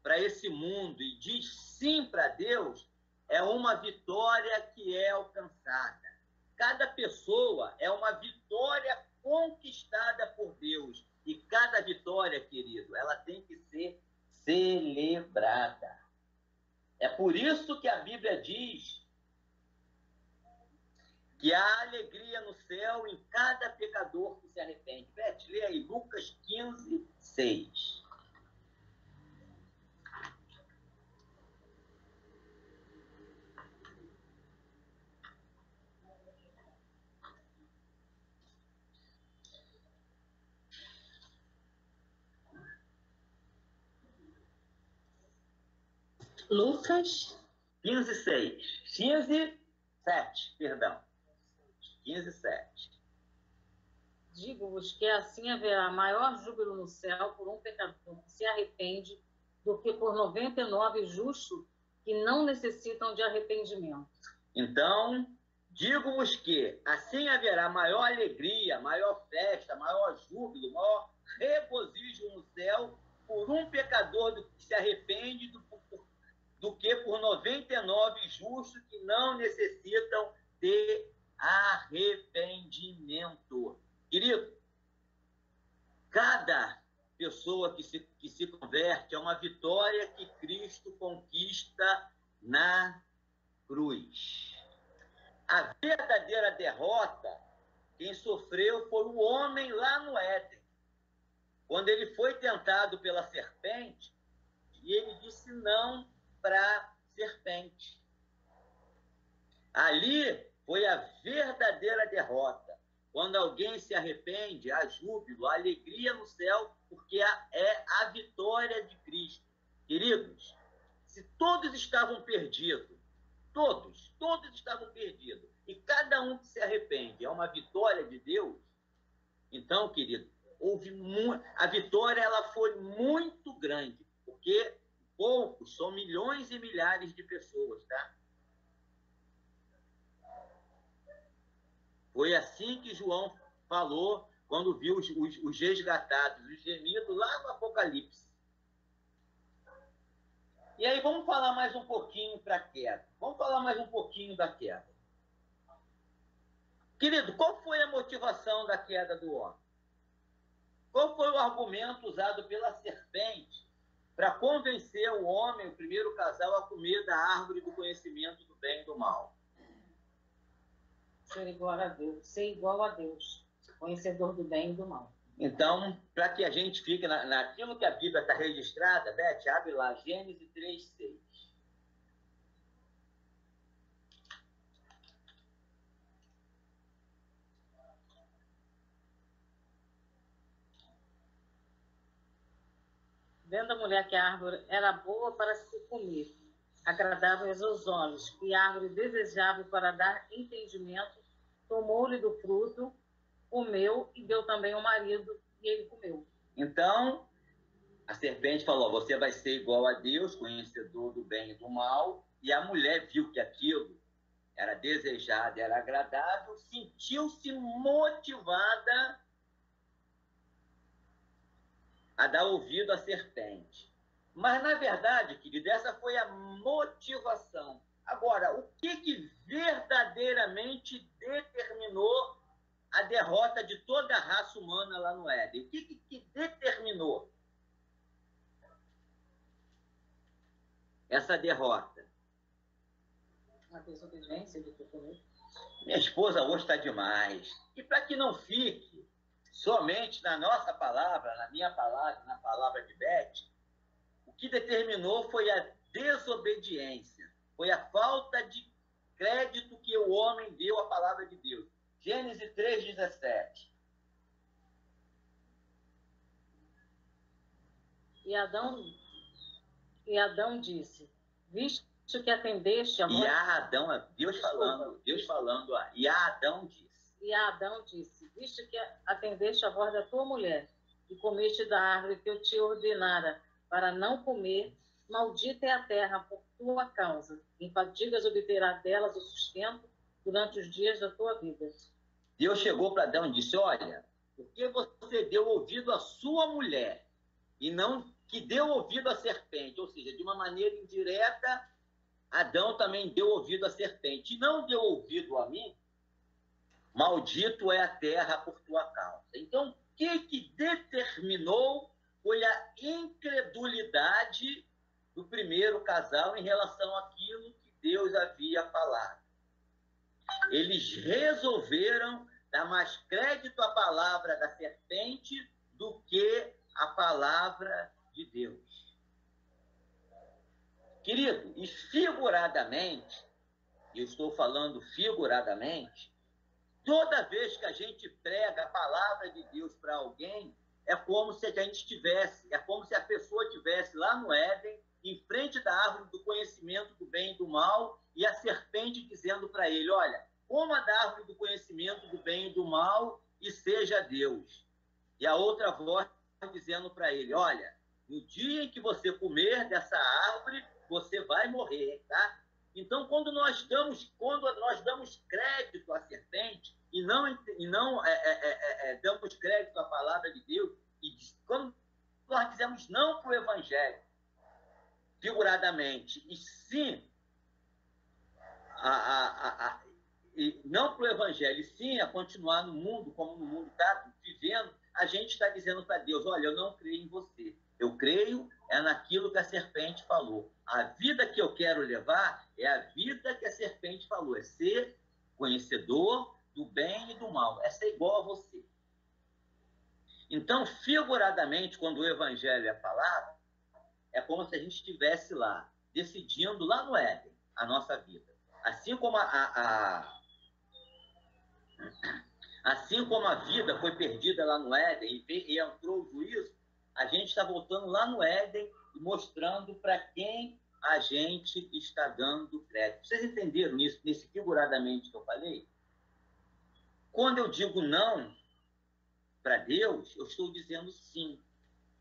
para esse mundo e diz sim para Deus, é uma vitória que é alcançada. Cada pessoa é uma vitória conquistada por Deus. E cada vitória, querido, ela tem que ser celebrada. É por isso que a Bíblia diz que há alegria no céu em cada pecador que se arrepende. Beth, lê aí Lucas 15, 6. Lucas 15, 6. 15, 7, perdão. 15, 7. Digo-vos que assim haverá maior júbilo no céu por um pecador que se arrepende do que por 99 justos que não necessitam de arrependimento. Então, Digo-vos que assim haverá maior alegria, maior festa, maior júbilo, maior regozijo no céu por um pecador que se arrepende do que por 99 justos que não necessitam de arrependimento. Querido, cada pessoa que se converte é uma vitória que Cristo conquista na cruz. A verdadeira derrota, quem sofreu foi o homem lá no Éden. Quando ele foi tentado pela serpente, e ele disse não para a serpente. Ali foi a verdadeira derrota. Quando alguém se arrepende, há júbilo, há alegria no céu, porque é a vitória de Cristo. Queridos, se todos estavam perdidos, todos estavam perdidos, e cada um que se arrepende é uma vitória de Deus, então, querido, a vitória ela foi muito grande, porque poucos são milhões e milhares de pessoas, tá? Foi assim que João falou quando viu os resgatados, os gemidos lá no Apocalipse. E aí vamos falar mais um pouquinho para a queda. Vamos falar mais um pouquinho da queda. Querido, qual foi a motivação da queda do homem? Qual foi o argumento usado pela serpente para convencer o homem, o primeiro casal, a comer da árvore do conhecimento do bem e do mal? Ser igual a Deus, conhecedor do bem e do mal. Então, para que a gente fique naquilo que a Bíblia está registrada, Beth, abre lá, Gênesis 3:6. Vendo a mulher que a árvore era boa para se comer, agradável aos olhos, e árvore desejável para dar entendimento, tomou-lhe do fruto, comeu e deu também ao marido, e ele comeu. Então, a serpente falou, você vai ser igual a Deus, conhecedor do bem e do mal, e a mulher viu que aquilo era desejado, era agradável, sentiu-se motivada a dar ouvido à serpente. Mas, na verdade, querido, essa foi a motivação. Agora, o que verdadeiramente determinou a derrota de toda a raça humana lá no Éden? O que determinou essa derrota? A desobediência do comeu. Minha esposa hoje está demais. E para que não fique somente na nossa palavra, na minha palavra, na palavra de Beth, o que determinou foi a desobediência, foi a falta de crédito que o homem deu à palavra de Deus. Gênesis 3:17. E Adão disse, visto que atendeste a E a Adão, Deus falando, e a Adão disse. E Adão disse, visto que atendeste a voz da tua mulher, e comeste da árvore que eu te ordenara para não comer, maldita é a terra por tua causa. Em fadigas obterá delas o sustento durante os dias da tua vida. Deus chegou para Adão e disse, olha, porque você deu ouvido à sua mulher, e não que deu ouvido à serpente, ou seja, de uma maneira indireta, Adão também deu ouvido à serpente, e não deu ouvido a mim, maldito é a terra por tua causa. Então, o que determinou foi a incredulidade do primeiro casal em relação àquilo que Deus havia falado. Eles resolveram dar mais crédito à palavra da serpente do que à palavra de Deus. Querido, e figuradamente, eu estou falando figuradamente, toda vez que a gente prega a palavra de Deus para alguém, é como se a pessoa estivesse lá no Éden, em frente da árvore do conhecimento do bem e do mal, e a serpente dizendo para ele, olha, coma da árvore do conhecimento do bem e do mal e seja Deus. E a outra voz dizendo para ele, olha, no dia em que você comer dessa árvore, você vai morrer, tá? Então, quando nós damos crédito à serpente e não damos crédito à palavra de Deus, e quando nós dizemos não para o evangelho, figuradamente, e sim e não para o evangelho, e sim a continuar no mundo como no mundo está vivendo, a gente está dizendo para Deus, olha, eu não creio em você. Eu creio naquilo que a serpente falou. A vida que eu quero levar é a vida que a serpente falou, é ser conhecedor do bem e do mal, é ser igual a você. Então, figuradamente, quando o evangelho é falado, é como se a gente estivesse lá, decidindo lá no Éden, a nossa vida. Assim como assim como a vida foi perdida lá no Éden e entrou o juízo, a gente está voltando lá no Éden e mostrando para quem a gente está dando crédito. Vocês entenderam isso, nesse figuradamente que eu falei? Quando eu digo não para Deus, eu estou dizendo sim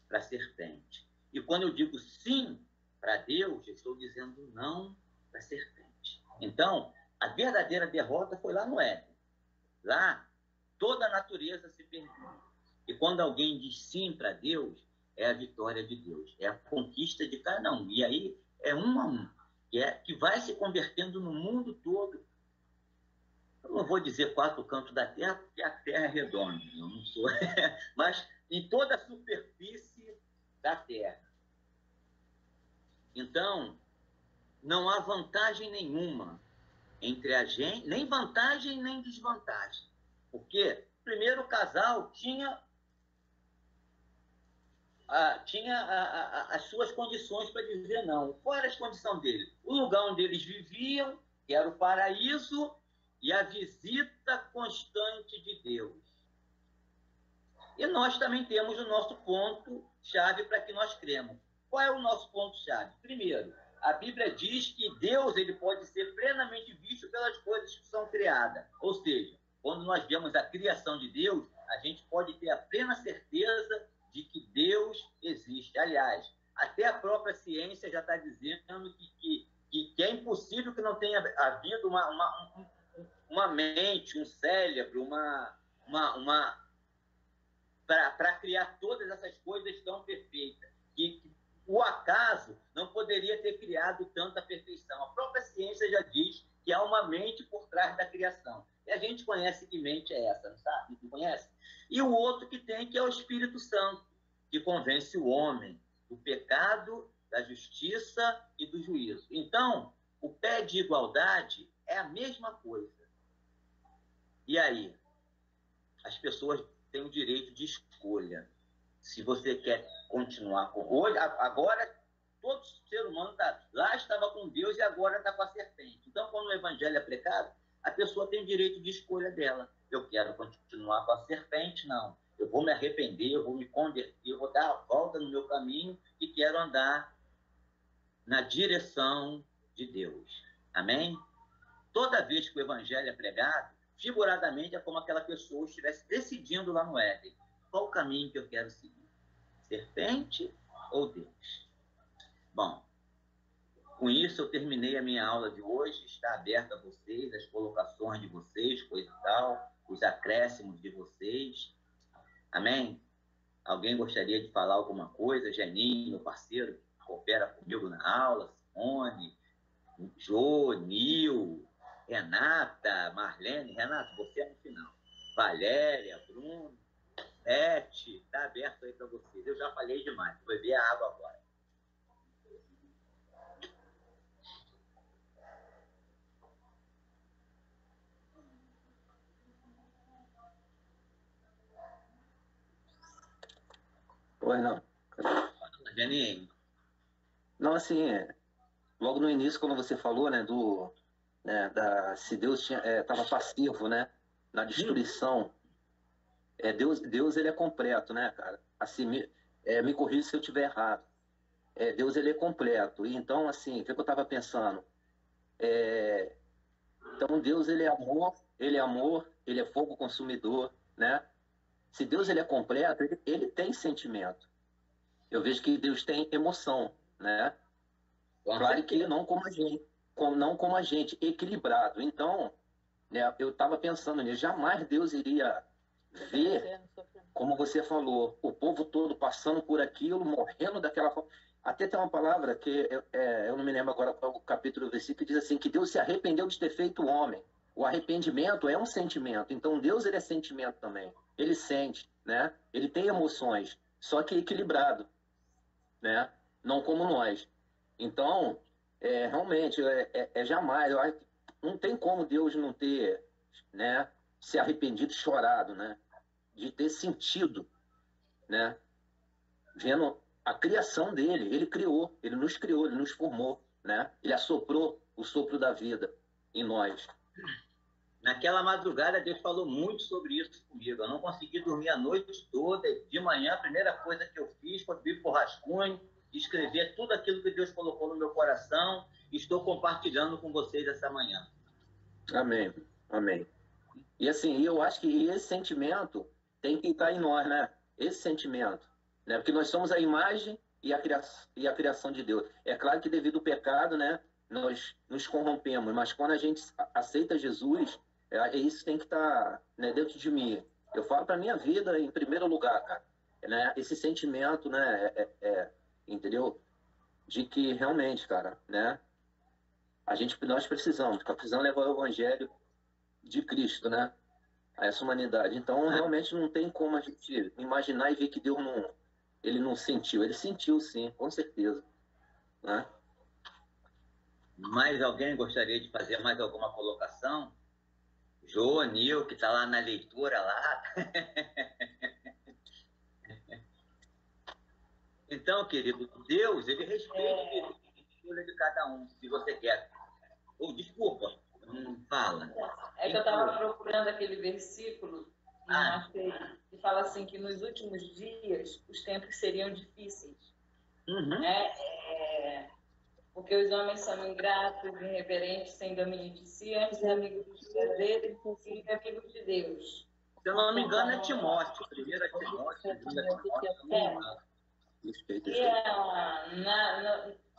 para a serpente. E quando eu digo sim para Deus, eu estou dizendo não para a serpente. Então, a verdadeira derrota foi lá no Éden. Lá, toda a natureza se perdeu. E quando alguém diz sim para Deus, é a vitória de Deus, é a conquista de cada um. E aí é um a um, que vai se convertendo no mundo todo. Eu não vou dizer 4 cantos da terra, porque a terra é redonda, eu não sou, mas em toda a superfície da terra. Então, não há vantagem nenhuma entre a gente, nem vantagem nem desvantagem. Porque, primeiro, o casal tinha as suas condições para dizer não. Qual era a condição dele? O lugar onde eles viviam, que era o paraíso, e a visita constante de Deus. E nós também temos o nosso ponto-chave para que nós cremos. Qual é o nosso ponto-chave? Primeiro, a Bíblia diz que Deus ele pode ser plenamente visto pelas coisas que são criadas. Ou seja, quando nós vemos a criação de Deus, a gente pode ter a plena certeza de que Deus existe. Aliás, até a própria ciência já está dizendo que é impossível que não tenha havido uma mente, um cérebro, para criar todas essas coisas tão perfeitas. Que o acaso não poderia ter criado tanta perfeição. A própria ciência já diz que há uma mente por trás da criação. E a gente conhece que mente é essa, não sabe? Não conhece? E o outro que tem, que é o Espírito Santo, que convence o homem do pecado, da justiça e do juízo. Então, o pé de igualdade é a mesma coisa. E aí? As pessoas têm o direito de escolha. Se você quer continuar com... Hoje, agora, todo ser humano lá estava com Deus e agora está com a serpente. Então, quando o evangelho é pregado, a pessoa tem o direito de escolha dela. Eu quero continuar com a serpente? Não. Eu vou me arrepender, eu vou me converter, eu vou dar a volta no meu caminho e quero andar na direção de Deus. Amém? Toda vez que o evangelho é pregado, figuradamente é como aquela pessoa estivesse decidindo lá no Éden. Qual o caminho que eu quero seguir? Serpente ou Deus? Bom, com isso eu terminei a minha aula de hoje. Está aberta a vocês, as colocações de vocês, coisa e tal, os acréscimos de vocês. Amém? Alguém gostaria de falar alguma coisa? Geninho, meu parceiro, que coopera comigo na aula, Simone, Jô, Nil, Renata, Marlene. Renata, você é no final. Valéria, Bruno, Beth, está aberto aí para vocês. Eu já falei demais, vou beber a água agora. Pois não. Geninho. Não, assim, logo no início, quando você falou, né, se Deus estava passivo, né, na destruição, Deus ele é completo, né, cara? Assim, me corrija se eu estiver errado. Deus ele é completo. E então, assim, o que eu estava pensando? Então, Deus ele é amor, ele é fogo consumidor, né? Se Deus ele é completo, ele tem sentimento. Eu vejo que Deus tem emoção, né? Claro que não como a gente. não como a gente, equilibrado. Então, né, eu estava pensando nisso, jamais Deus iria ver, como você falou, o povo todo passando por aquilo, morrendo daquela forma. Até tem uma palavra que eu não me lembro agora qual é o capítulo do versículo, que diz assim, que Deus se arrependeu de ter feito o homem. O arrependimento é um sentimento, então Deus ele é sentimento também. Ele sente, né? Ele tem emoções, só que equilibrado, né? Não como nós. Então, realmente, jamais, eu acho que não tem como Deus não ter, né, se arrependido, chorado, né? De ter sentido, né? Vendo a criação dele, ele criou, ele nos formou, né? Ele assoprou o sopro da vida em nós. Naquela madrugada, Deus falou muito sobre isso comigo. Eu não consegui dormir a noite toda. De manhã, a primeira coisa que eu fiz foi vir para o rascunho, escrever tudo aquilo que Deus colocou no meu coração. Estou compartilhando com vocês essa manhã. Amém, amém. E assim, eu acho que esse sentimento tem que estar em nós, né? Esse sentimento, né? Porque nós somos a imagem e a criação de Deus. É claro que devido ao pecado, né? Nós nos corrompemos, mas quando a gente aceita Jesus, isso tem que estar, né, dentro de mim. Eu falo para minha vida em primeiro lugar, cara, né? Esse sentimento, né? Entendeu? De que realmente, cara, né? Nós precisamos levar o evangelho de Cristo, né? A essa humanidade. Então, realmente não tem como a gente imaginar e ver que Deus ele não sentiu. Ele sentiu, sim, com certeza, né? Mais alguém gostaria de fazer mais alguma colocação? Joanil, que está lá na leitura lá. Então, querido, Deus, ele respeita a escolha de cada um, se você quer. Desculpa, não fala. É que eu estava procurando aquele versículo e não achei, que fala assim que nos últimos dias os tempos seriam difíceis. Uhum. Porque os homens são ingratos, irreverentes, sem domínio de si, antes amigos dos prazeres e amigos de Deus. Se eu não me engano, é Timóteo. Primeiro é Timóteo, segundo é Timóteo.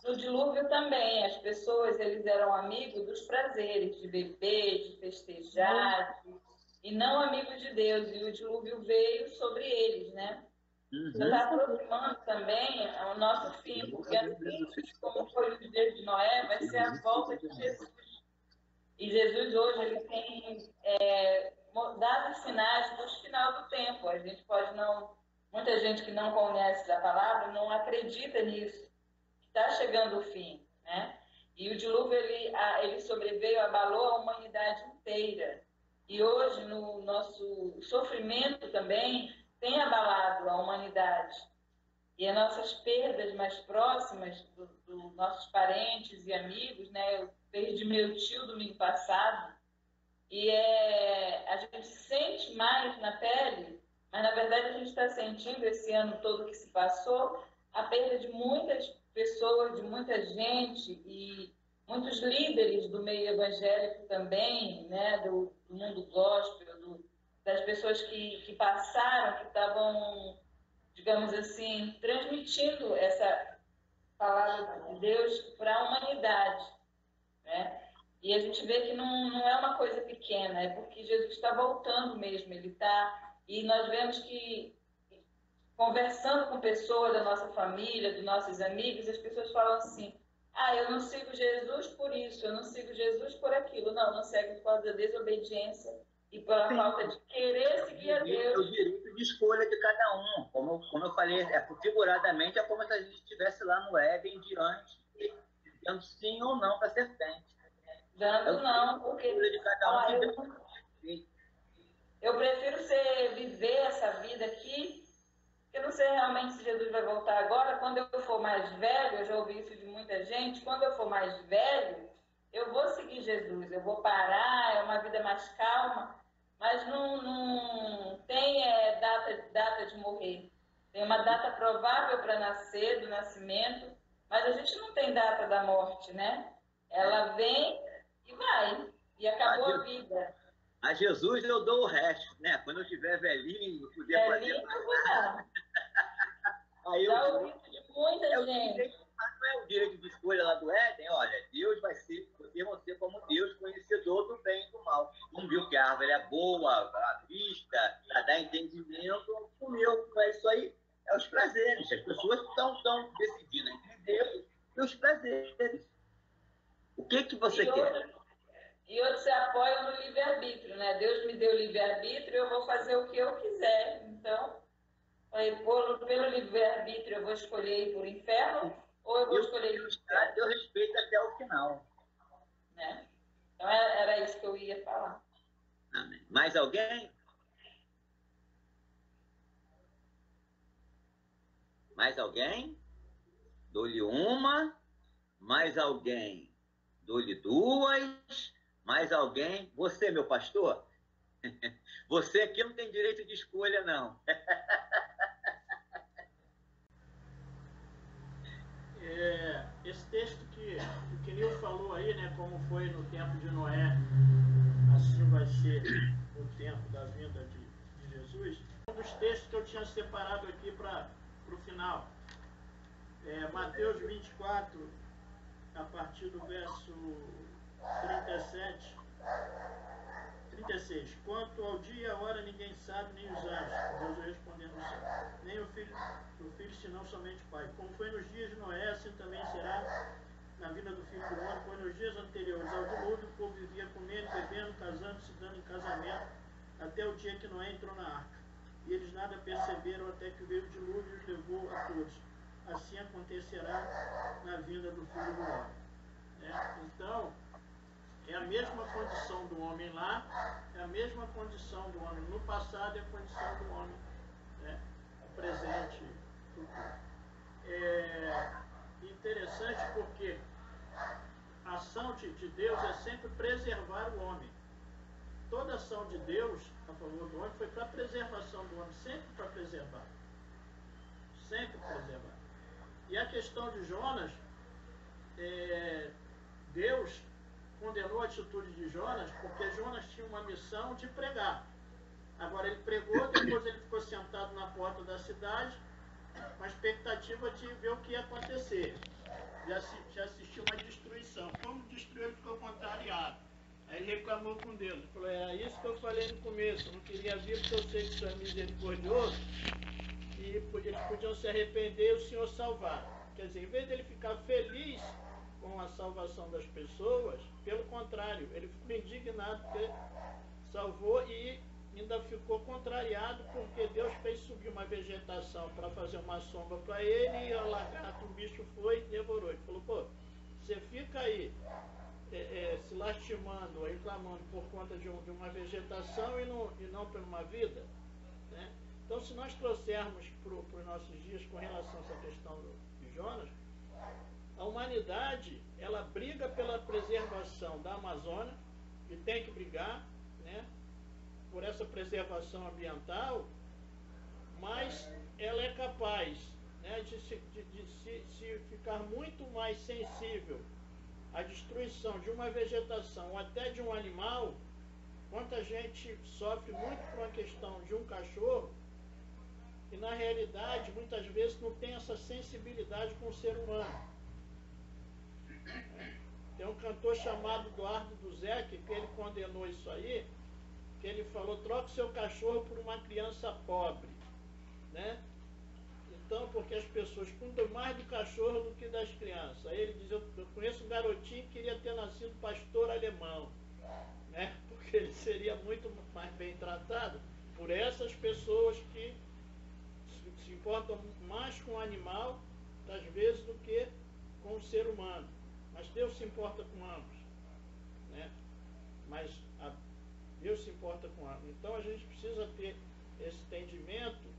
No dilúvio também, as pessoas eles eram amigos dos prazeres, de beber, de festejar, e não amigos de Deus. E o dilúvio veio sobre eles, né? Está aproximando também o nosso fim, porque assim como foi os dias de Noé, vai ser a volta de Jesus. E Jesus hoje ele tem dado sinais do final do tempo. A gente pode não... Muita gente que não conhece da palavra não acredita nisso. Está chegando o fim, né? E o dilúvio ele sobreveio, abalou a humanidade inteira. E hoje no nosso sofrimento também tem abalado a humanidade. E as nossas perdas mais próximas dos nossos parentes e amigos, né? Eu perdi meu tio domingo passado e a gente sente mais na pele, mas na verdade a gente está sentindo esse ano todo que se passou a perda de muitas pessoas, de muita gente e muitos líderes do meio evangélico também, né? Do mundo gospel, das pessoas que passaram, que estavam, digamos assim, transmitindo essa palavra de Deus para a humanidade, né? E a gente vê que não é uma coisa pequena, é porque Jesus está voltando mesmo, ele está... E nós vemos que, conversando com pessoas da nossa família, dos nossos amigos, as pessoas falam assim, eu não sigo Jesus por isso, eu não sigo Jesus por aquilo. Não segue por causa da desobediência e pela falta de querer seguir a Deus. É o direito de escolha de cada um. Como eu falei, figuradamente, é como se a gente estivesse lá no Éden diante, dizendo sim ou não para a serpente. Dando não, porque de cada eu prefiro viver essa vida aqui, porque eu não sei realmente se Jesus vai voltar agora. Quando eu for mais velho, eu já ouvi isso de muita gente, quando eu for mais velho, eu vou seguir Jesus, eu vou parar, é uma vida mais calma, mas não tem data de morrer. Tem uma data provável para nascer, do nascimento, mas a gente não tem data da morte, né? Ela vem e vai, e acabou a vida. A Jesus eu dou o resto, né? Quando eu estiver velhinho, puder fazer mais. Já ouvi isso de muita gente. Mas não é o direito de escolha lá do Éden? Olha, Deus vai ser, você não, pronto, comeu. É isso aí, é os prazeres. As pessoas estão decidindo entre Deus e os prazeres. O que você quer? E outros se apoiam no livre-arbítrio, né? Deus me deu livre-arbítrio, eu vou fazer o que eu quiser. Então, pelo livre-arbítrio, eu vou escolher ir para o inferno ou eu vou escolher ir para o céu? Eu respeito até o final. Né? Então, era isso que eu ia falar. Amém. Mais alguém? Mais alguém? Dou-lhe uma. Mais alguém? Dou-lhe duas. Mais alguém? Você, meu pastor? Você aqui não tem direito de escolha, não. Esse texto que o Quinil falou aí, né, como foi no tempo de Noé, assim vai ser o tempo da vinda de Jesus. Um dos textos que eu tinha separado aqui para o final. Mateus 24, a partir do verso 36. Quanto ao dia e a hora ninguém sabe, nem os anjos. Deus respondendo no céu. Nem o filho, senão somente o Pai. Como foi nos dias de Noé, assim também será na vida do Filho do Homem. Pois nos dias anteriores ao dilúvio, o povo vivia comendo, bebendo, casando-se, dando em casamento, até o dia que Noé entrou na arca. E eles nada perceberam até que veio o dilúvio e os levou a todos. Assim acontecerá na vinda do Filho do Homem. Então, é a mesma condição do homem lá, é a mesma condição do homem no passado e a condição do homem, né, no presente, futuro. É interessante porque a ação de Deus é sempre preservar o homem. Toda ação de Deus a favor do homem foi para a preservação do homem, sempre para preservar. Sempre preservar. E a questão de Jonas, Deus condenou a atitude de Jonas porque Jonas tinha uma missão de pregar. Agora ele pregou, depois ele ficou sentado na porta da cidade com a expectativa de ver o que ia acontecer. Já assistiu uma destruição. Como destruiu, ele ficou contrariado. Aí ele reclamou com Deus. Ele falou, é isso que eu falei no começo, eu não queria vir porque eu sei que o Senhor é misericordioso e eles podiam se arrepender e o Senhor salvar. Quer dizer, em vez dele ficar feliz com a salvação das pessoas, pelo contrário, ele ficou indignado porque salvou e ainda ficou contrariado porque Deus fez subir uma vegetação para fazer uma sombra para ele e o lagarto, um bicho foi e devorou. Ele falou, pô, você fica aí se lastimando, reclamando por conta de uma vegetação e não por uma vida, né? Então, se nós trouxermos para os nossos dias com relação a essa questão de Jonas, a humanidade, ela briga pela preservação da Amazônia, e tem que brigar, né, por essa preservação ambiental, mas ela é capaz, né, de se ficar muito mais sensível à destruição de uma vegetação ou até de um animal. Quanta gente sofre muito por uma questão de um cachorro e, na realidade, muitas vezes não tem essa sensibilidade com o ser humano. Tem um cantor chamado Eduardo Duzec, que ele condenou isso aí, que ele falou, troque seu cachorro por uma criança pobre, né? Então, porque as pessoas cuidam mais do cachorro do que das crianças. Aí ele diz, eu conheço um garotinho que queria ter nascido pastor alemão, né? Porque ele seria muito mais bem tratado por essas pessoas que se importam mais com o animal, às vezes, do que com o ser humano. Mas Deus se importa com ambos, né? Mas Deus se importa com ambos. Então a gente precisa ter esse entendimento.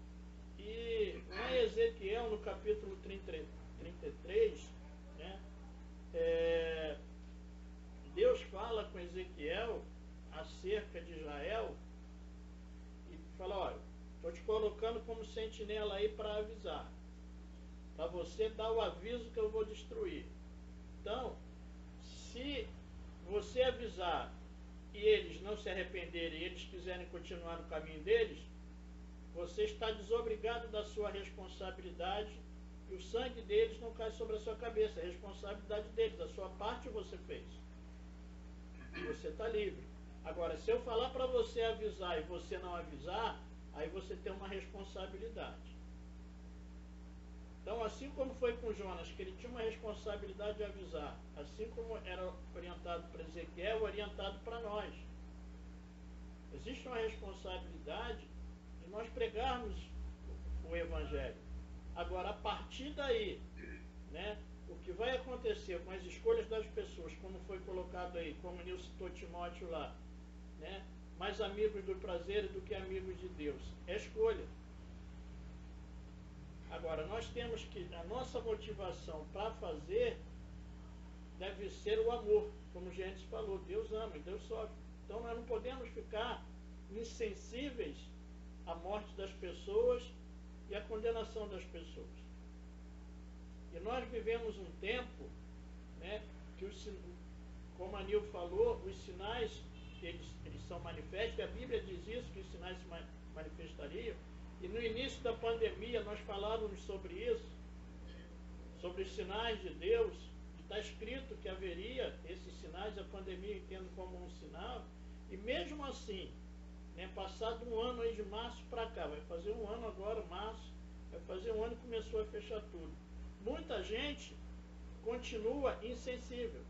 E lá em Ezequiel, no capítulo 33, né, Deus fala com Ezequiel acerca de Israel e fala, olha, estou te colocando como sentinela aí para avisar, para você dar o aviso que eu vou destruir. Então, se você avisar e eles não se arrependerem e eles quiserem continuar no caminho deles, você está desobrigado da sua responsabilidade e o sangue deles não cai sobre a sua cabeça. A responsabilidade deles, a sua parte você fez. Você está livre. Agora, se eu falar para você avisar e você não avisar, aí você tem uma responsabilidade. Então, assim como foi com Jonas, que ele tinha uma responsabilidade de avisar, assim como era orientado para Ezequiel, orientado para nós. Existe uma responsabilidade de nós pregarmos o Evangelho. Agora, a partir daí, né, o que vai acontecer com as escolhas das pessoas, como foi colocado aí, como Nilson citou Timóteo lá, né, mais amigos do prazer do que amigos de Deus, é escolha. Agora, nós temos que, a nossa motivação para fazer deve ser o amor, como o Gênesis falou, Deus ama e Deus sofre. Então nós não podemos ficar insensíveis à morte das pessoas e à condenação das pessoas. E nós vivemos um tempo, né, que, como a Nil falou, os sinais, eles são manifestos, a Bíblia diz isso, que os sinais se manifestariam. E no início da pandemia nós falávamos sobre isso, sobre os sinais de Deus. Está escrito que haveria esses sinais, a pandemia entendo como um sinal. E mesmo assim, né, passado um ano aí de março para cá, vai fazer um ano agora, março, vai fazer um ano que começou a fechar tudo. Muita gente continua insensível.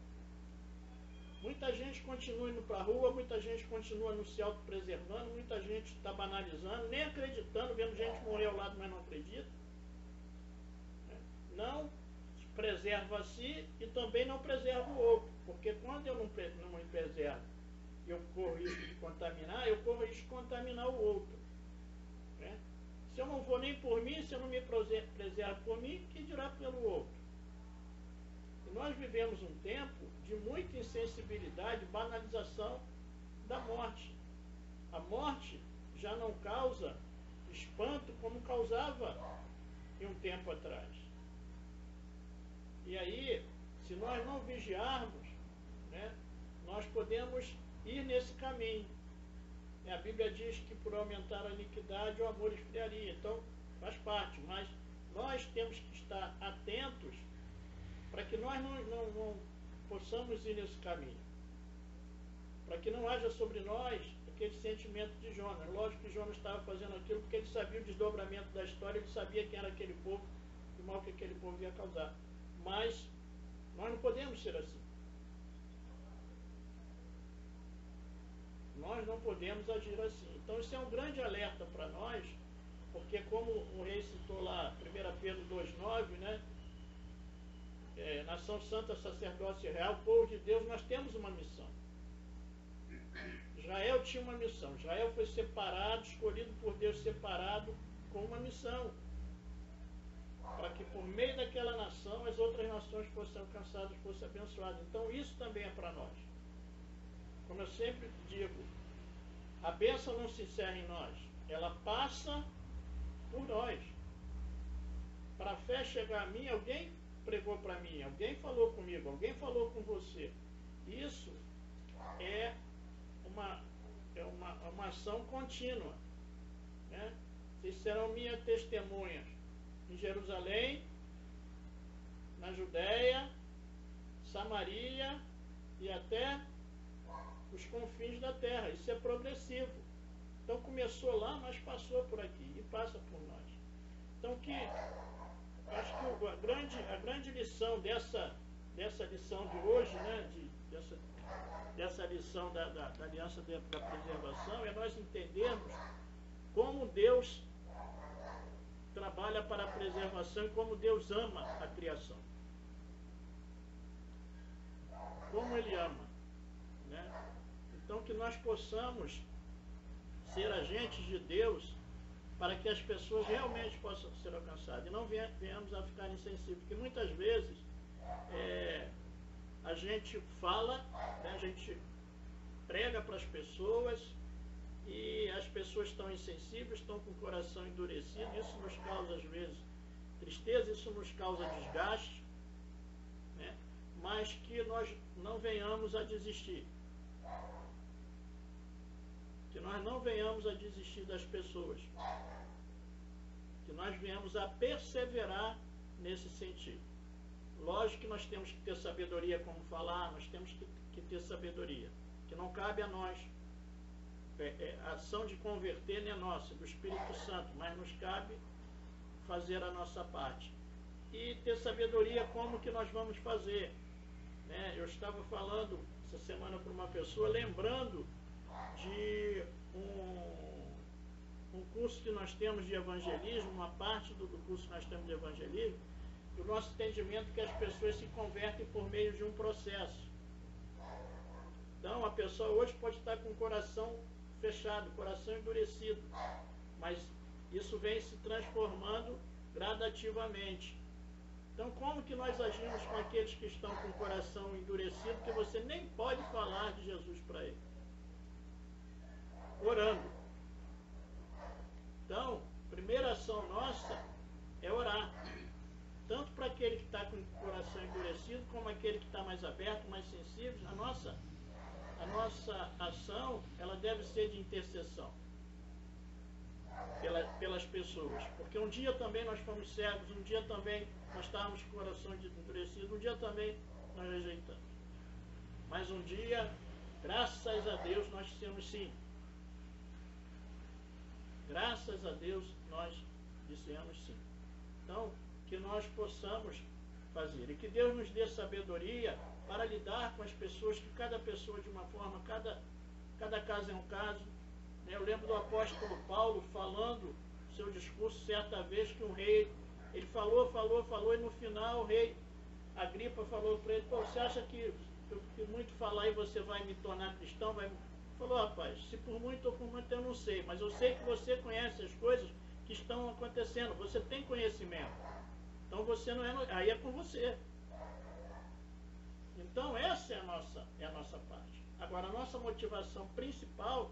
Muita gente continua indo para a rua, muita gente continua não se autopreservando, muita gente está banalizando, nem acreditando, vendo gente morrer ao lado, mas não acredita. Não preserva a si e também não preserva o outro, porque quando eu não me preservo, eu corro risco de contaminar, eu corro risco de contaminar o outro. Né? Se eu não vou nem por mim, se eu não me preservo por mim, que dirá pelo outro? E nós vivemos um tempo de muita insensibilidade, banalização da morte. A morte já não causa espanto como causava em um tempo atrás. E aí, se nós não vigiarmos, né, nós podemos ir nesse caminho. A Bíblia diz que por aumentar a iniquidade o amor esfriaria. Então, faz parte. Mas nós temos que estar atentos para que nós não possamos ir nesse caminho. Para que não haja sobre nós aquele sentimento de Jonas. Lógico que Jonas estava fazendo aquilo porque ele sabia o desdobramento da história, ele sabia quem era aquele povo e o mal que aquele povo ia causar. Mas nós não podemos ser assim. Nós não podemos agir assim. Então isso é um grande alerta para nós, porque como o rei citou lá, 1 Pedro 2,9, né? Nação santa, sacerdócio real, povo de Deus, nós temos uma missão. Israel tinha uma missão. Israel foi separado, escolhido por Deus, separado com uma missão. Para que por meio daquela nação as outras nações fossem alcançadas, fossem abençoadas. Então isso também é para nós. Como eu sempre digo, a bênção não se encerra em nós, ela passa por nós. Para a fé chegar a mim, alguém pregou para mim, alguém falou comigo, alguém falou com você. Isso é uma ação contínua. Né? Vocês serão minhas testemunhas em Jerusalém, na Judéia, Samaria e até os confins da terra. Isso é progressivo. Então começou lá, mas passou por aqui e passa por nós. Então acho que a grande lição dessa lição de hoje, né, dessa lição da aliança da preservação, é nós entendermos como Deus trabalha para a preservação e como Deus ama a criação. Como Ele ama. Né? Então que nós possamos ser agentes de Deus para que as pessoas realmente possam ser alcançadas e não venhamos a ficar insensíveis, porque muitas vezes a gente fala, né, a gente prega para as pessoas e as pessoas estão insensíveis, estão com o coração endurecido, isso nos causa às vezes tristeza, isso nos causa desgaste, né, mas que nós não venhamos a desistir. Que nós não venhamos a desistir das pessoas, que nós venhamos a perseverar nesse sentido. Lógico que nós temos que ter sabedoria como falar, nós temos que ter sabedoria, que não cabe a nós, a ação de converter não é nossa, do Espírito Santo, mas nos cabe fazer a nossa parte. E ter sabedoria como que nós vamos fazer. Né? Eu estava falando essa semana para uma pessoa, lembrando de um curso que nós temos de evangelismo, uma parte do curso que nós temos de evangelismo, do nosso entendimento que as pessoas se convertem por meio de um processo. Então, a pessoa hoje pode estar com o coração fechado, coração endurecido, mas isso vem se transformando gradativamente. Então, como que nós agimos com aqueles que estão com o coração endurecido, que você nem pode falar de Jesus para ele? Orando. Então, a primeira ação nossa é orar. Tanto para aquele que está com o coração endurecido, como aquele que está mais aberto, mais sensível. A nossa ação, ela deve ser de intercessão pelas pessoas. Porque um dia também nós fomos cegos, um dia também nós estávamos com o coração endurecido, um dia também nós rejeitamos. Mas um dia, graças a Deus, nós dissemos sim. Graças a Deus, nós dissemos sim. Então, que nós possamos fazer. E que Deus nos dê sabedoria para lidar com as pessoas, que cada pessoa de uma forma, cada caso é um caso. Eu lembro do apóstolo Paulo falando seu discurso certa vez que um rei, ele falou, e no final o rei Agripa falou para ele, pô, você acha que muito falar e você vai me tornar cristão? Falou, rapaz, se por muito ou por muito eu não sei, mas eu sei que você conhece as coisas que estão acontecendo, você tem conhecimento. Então você não é, aí é com você. Então essa é a nossa parte. Agora a nossa motivação principal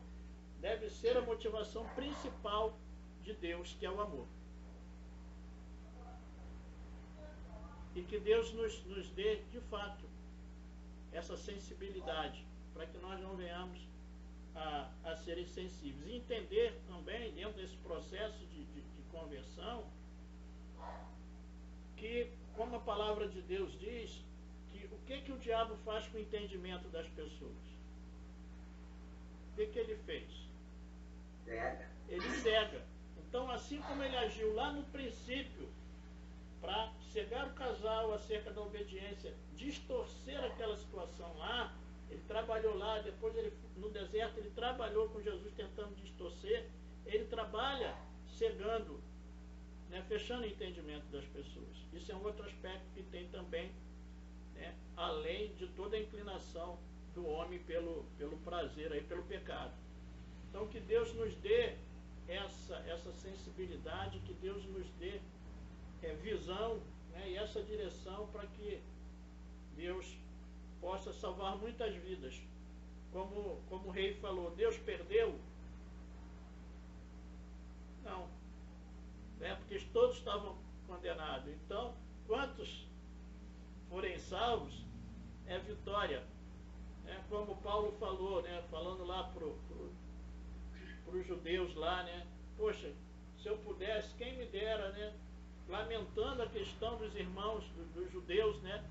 deve ser a motivação principal de Deus, que é o amor. E que Deus nos dê, de fato, essa sensibilidade, para que nós não venhamos a serem sensíveis. E entender também, dentro desse processo de conversão, que, como a palavra de Deus diz, que o que o diabo faz com o entendimento das pessoas? O que ele fez? Cega. Ele cega. Então, assim como ele agiu lá no princípio, para cegar o casal acerca da obediência, distorcer aquela situação lá, ele trabalhou lá, depois no deserto ele trabalhou com Jesus tentando distorcer, ele trabalha cegando, né, fechando o entendimento das pessoas. Isso é um outro aspecto que tem também, né, além de toda a inclinação do homem pelo prazer, aí, pelo pecado. Então que Deus nos dê essa sensibilidade, que Deus nos dê visão, né, e essa direção para que Deus possa salvar muitas vidas. Como o rei falou, Deus perdeu? Não. Porque todos estavam condenados. Então, quantos forem salvos, é vitória. Como Paulo falou, né, falando lá para os judeus lá, né, poxa, se eu pudesse, quem me dera, né, lamentando a questão dos irmãos, dos judeus, né,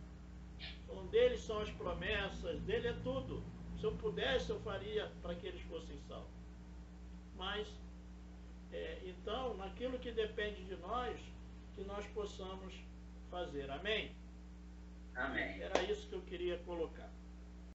falando, deles são as promessas, dele é tudo. Se eu pudesse, eu faria para que eles fossem salvos. Mas, então, naquilo que depende de nós, que nós possamos fazer. Amém? Amém. Era isso que eu queria colocar.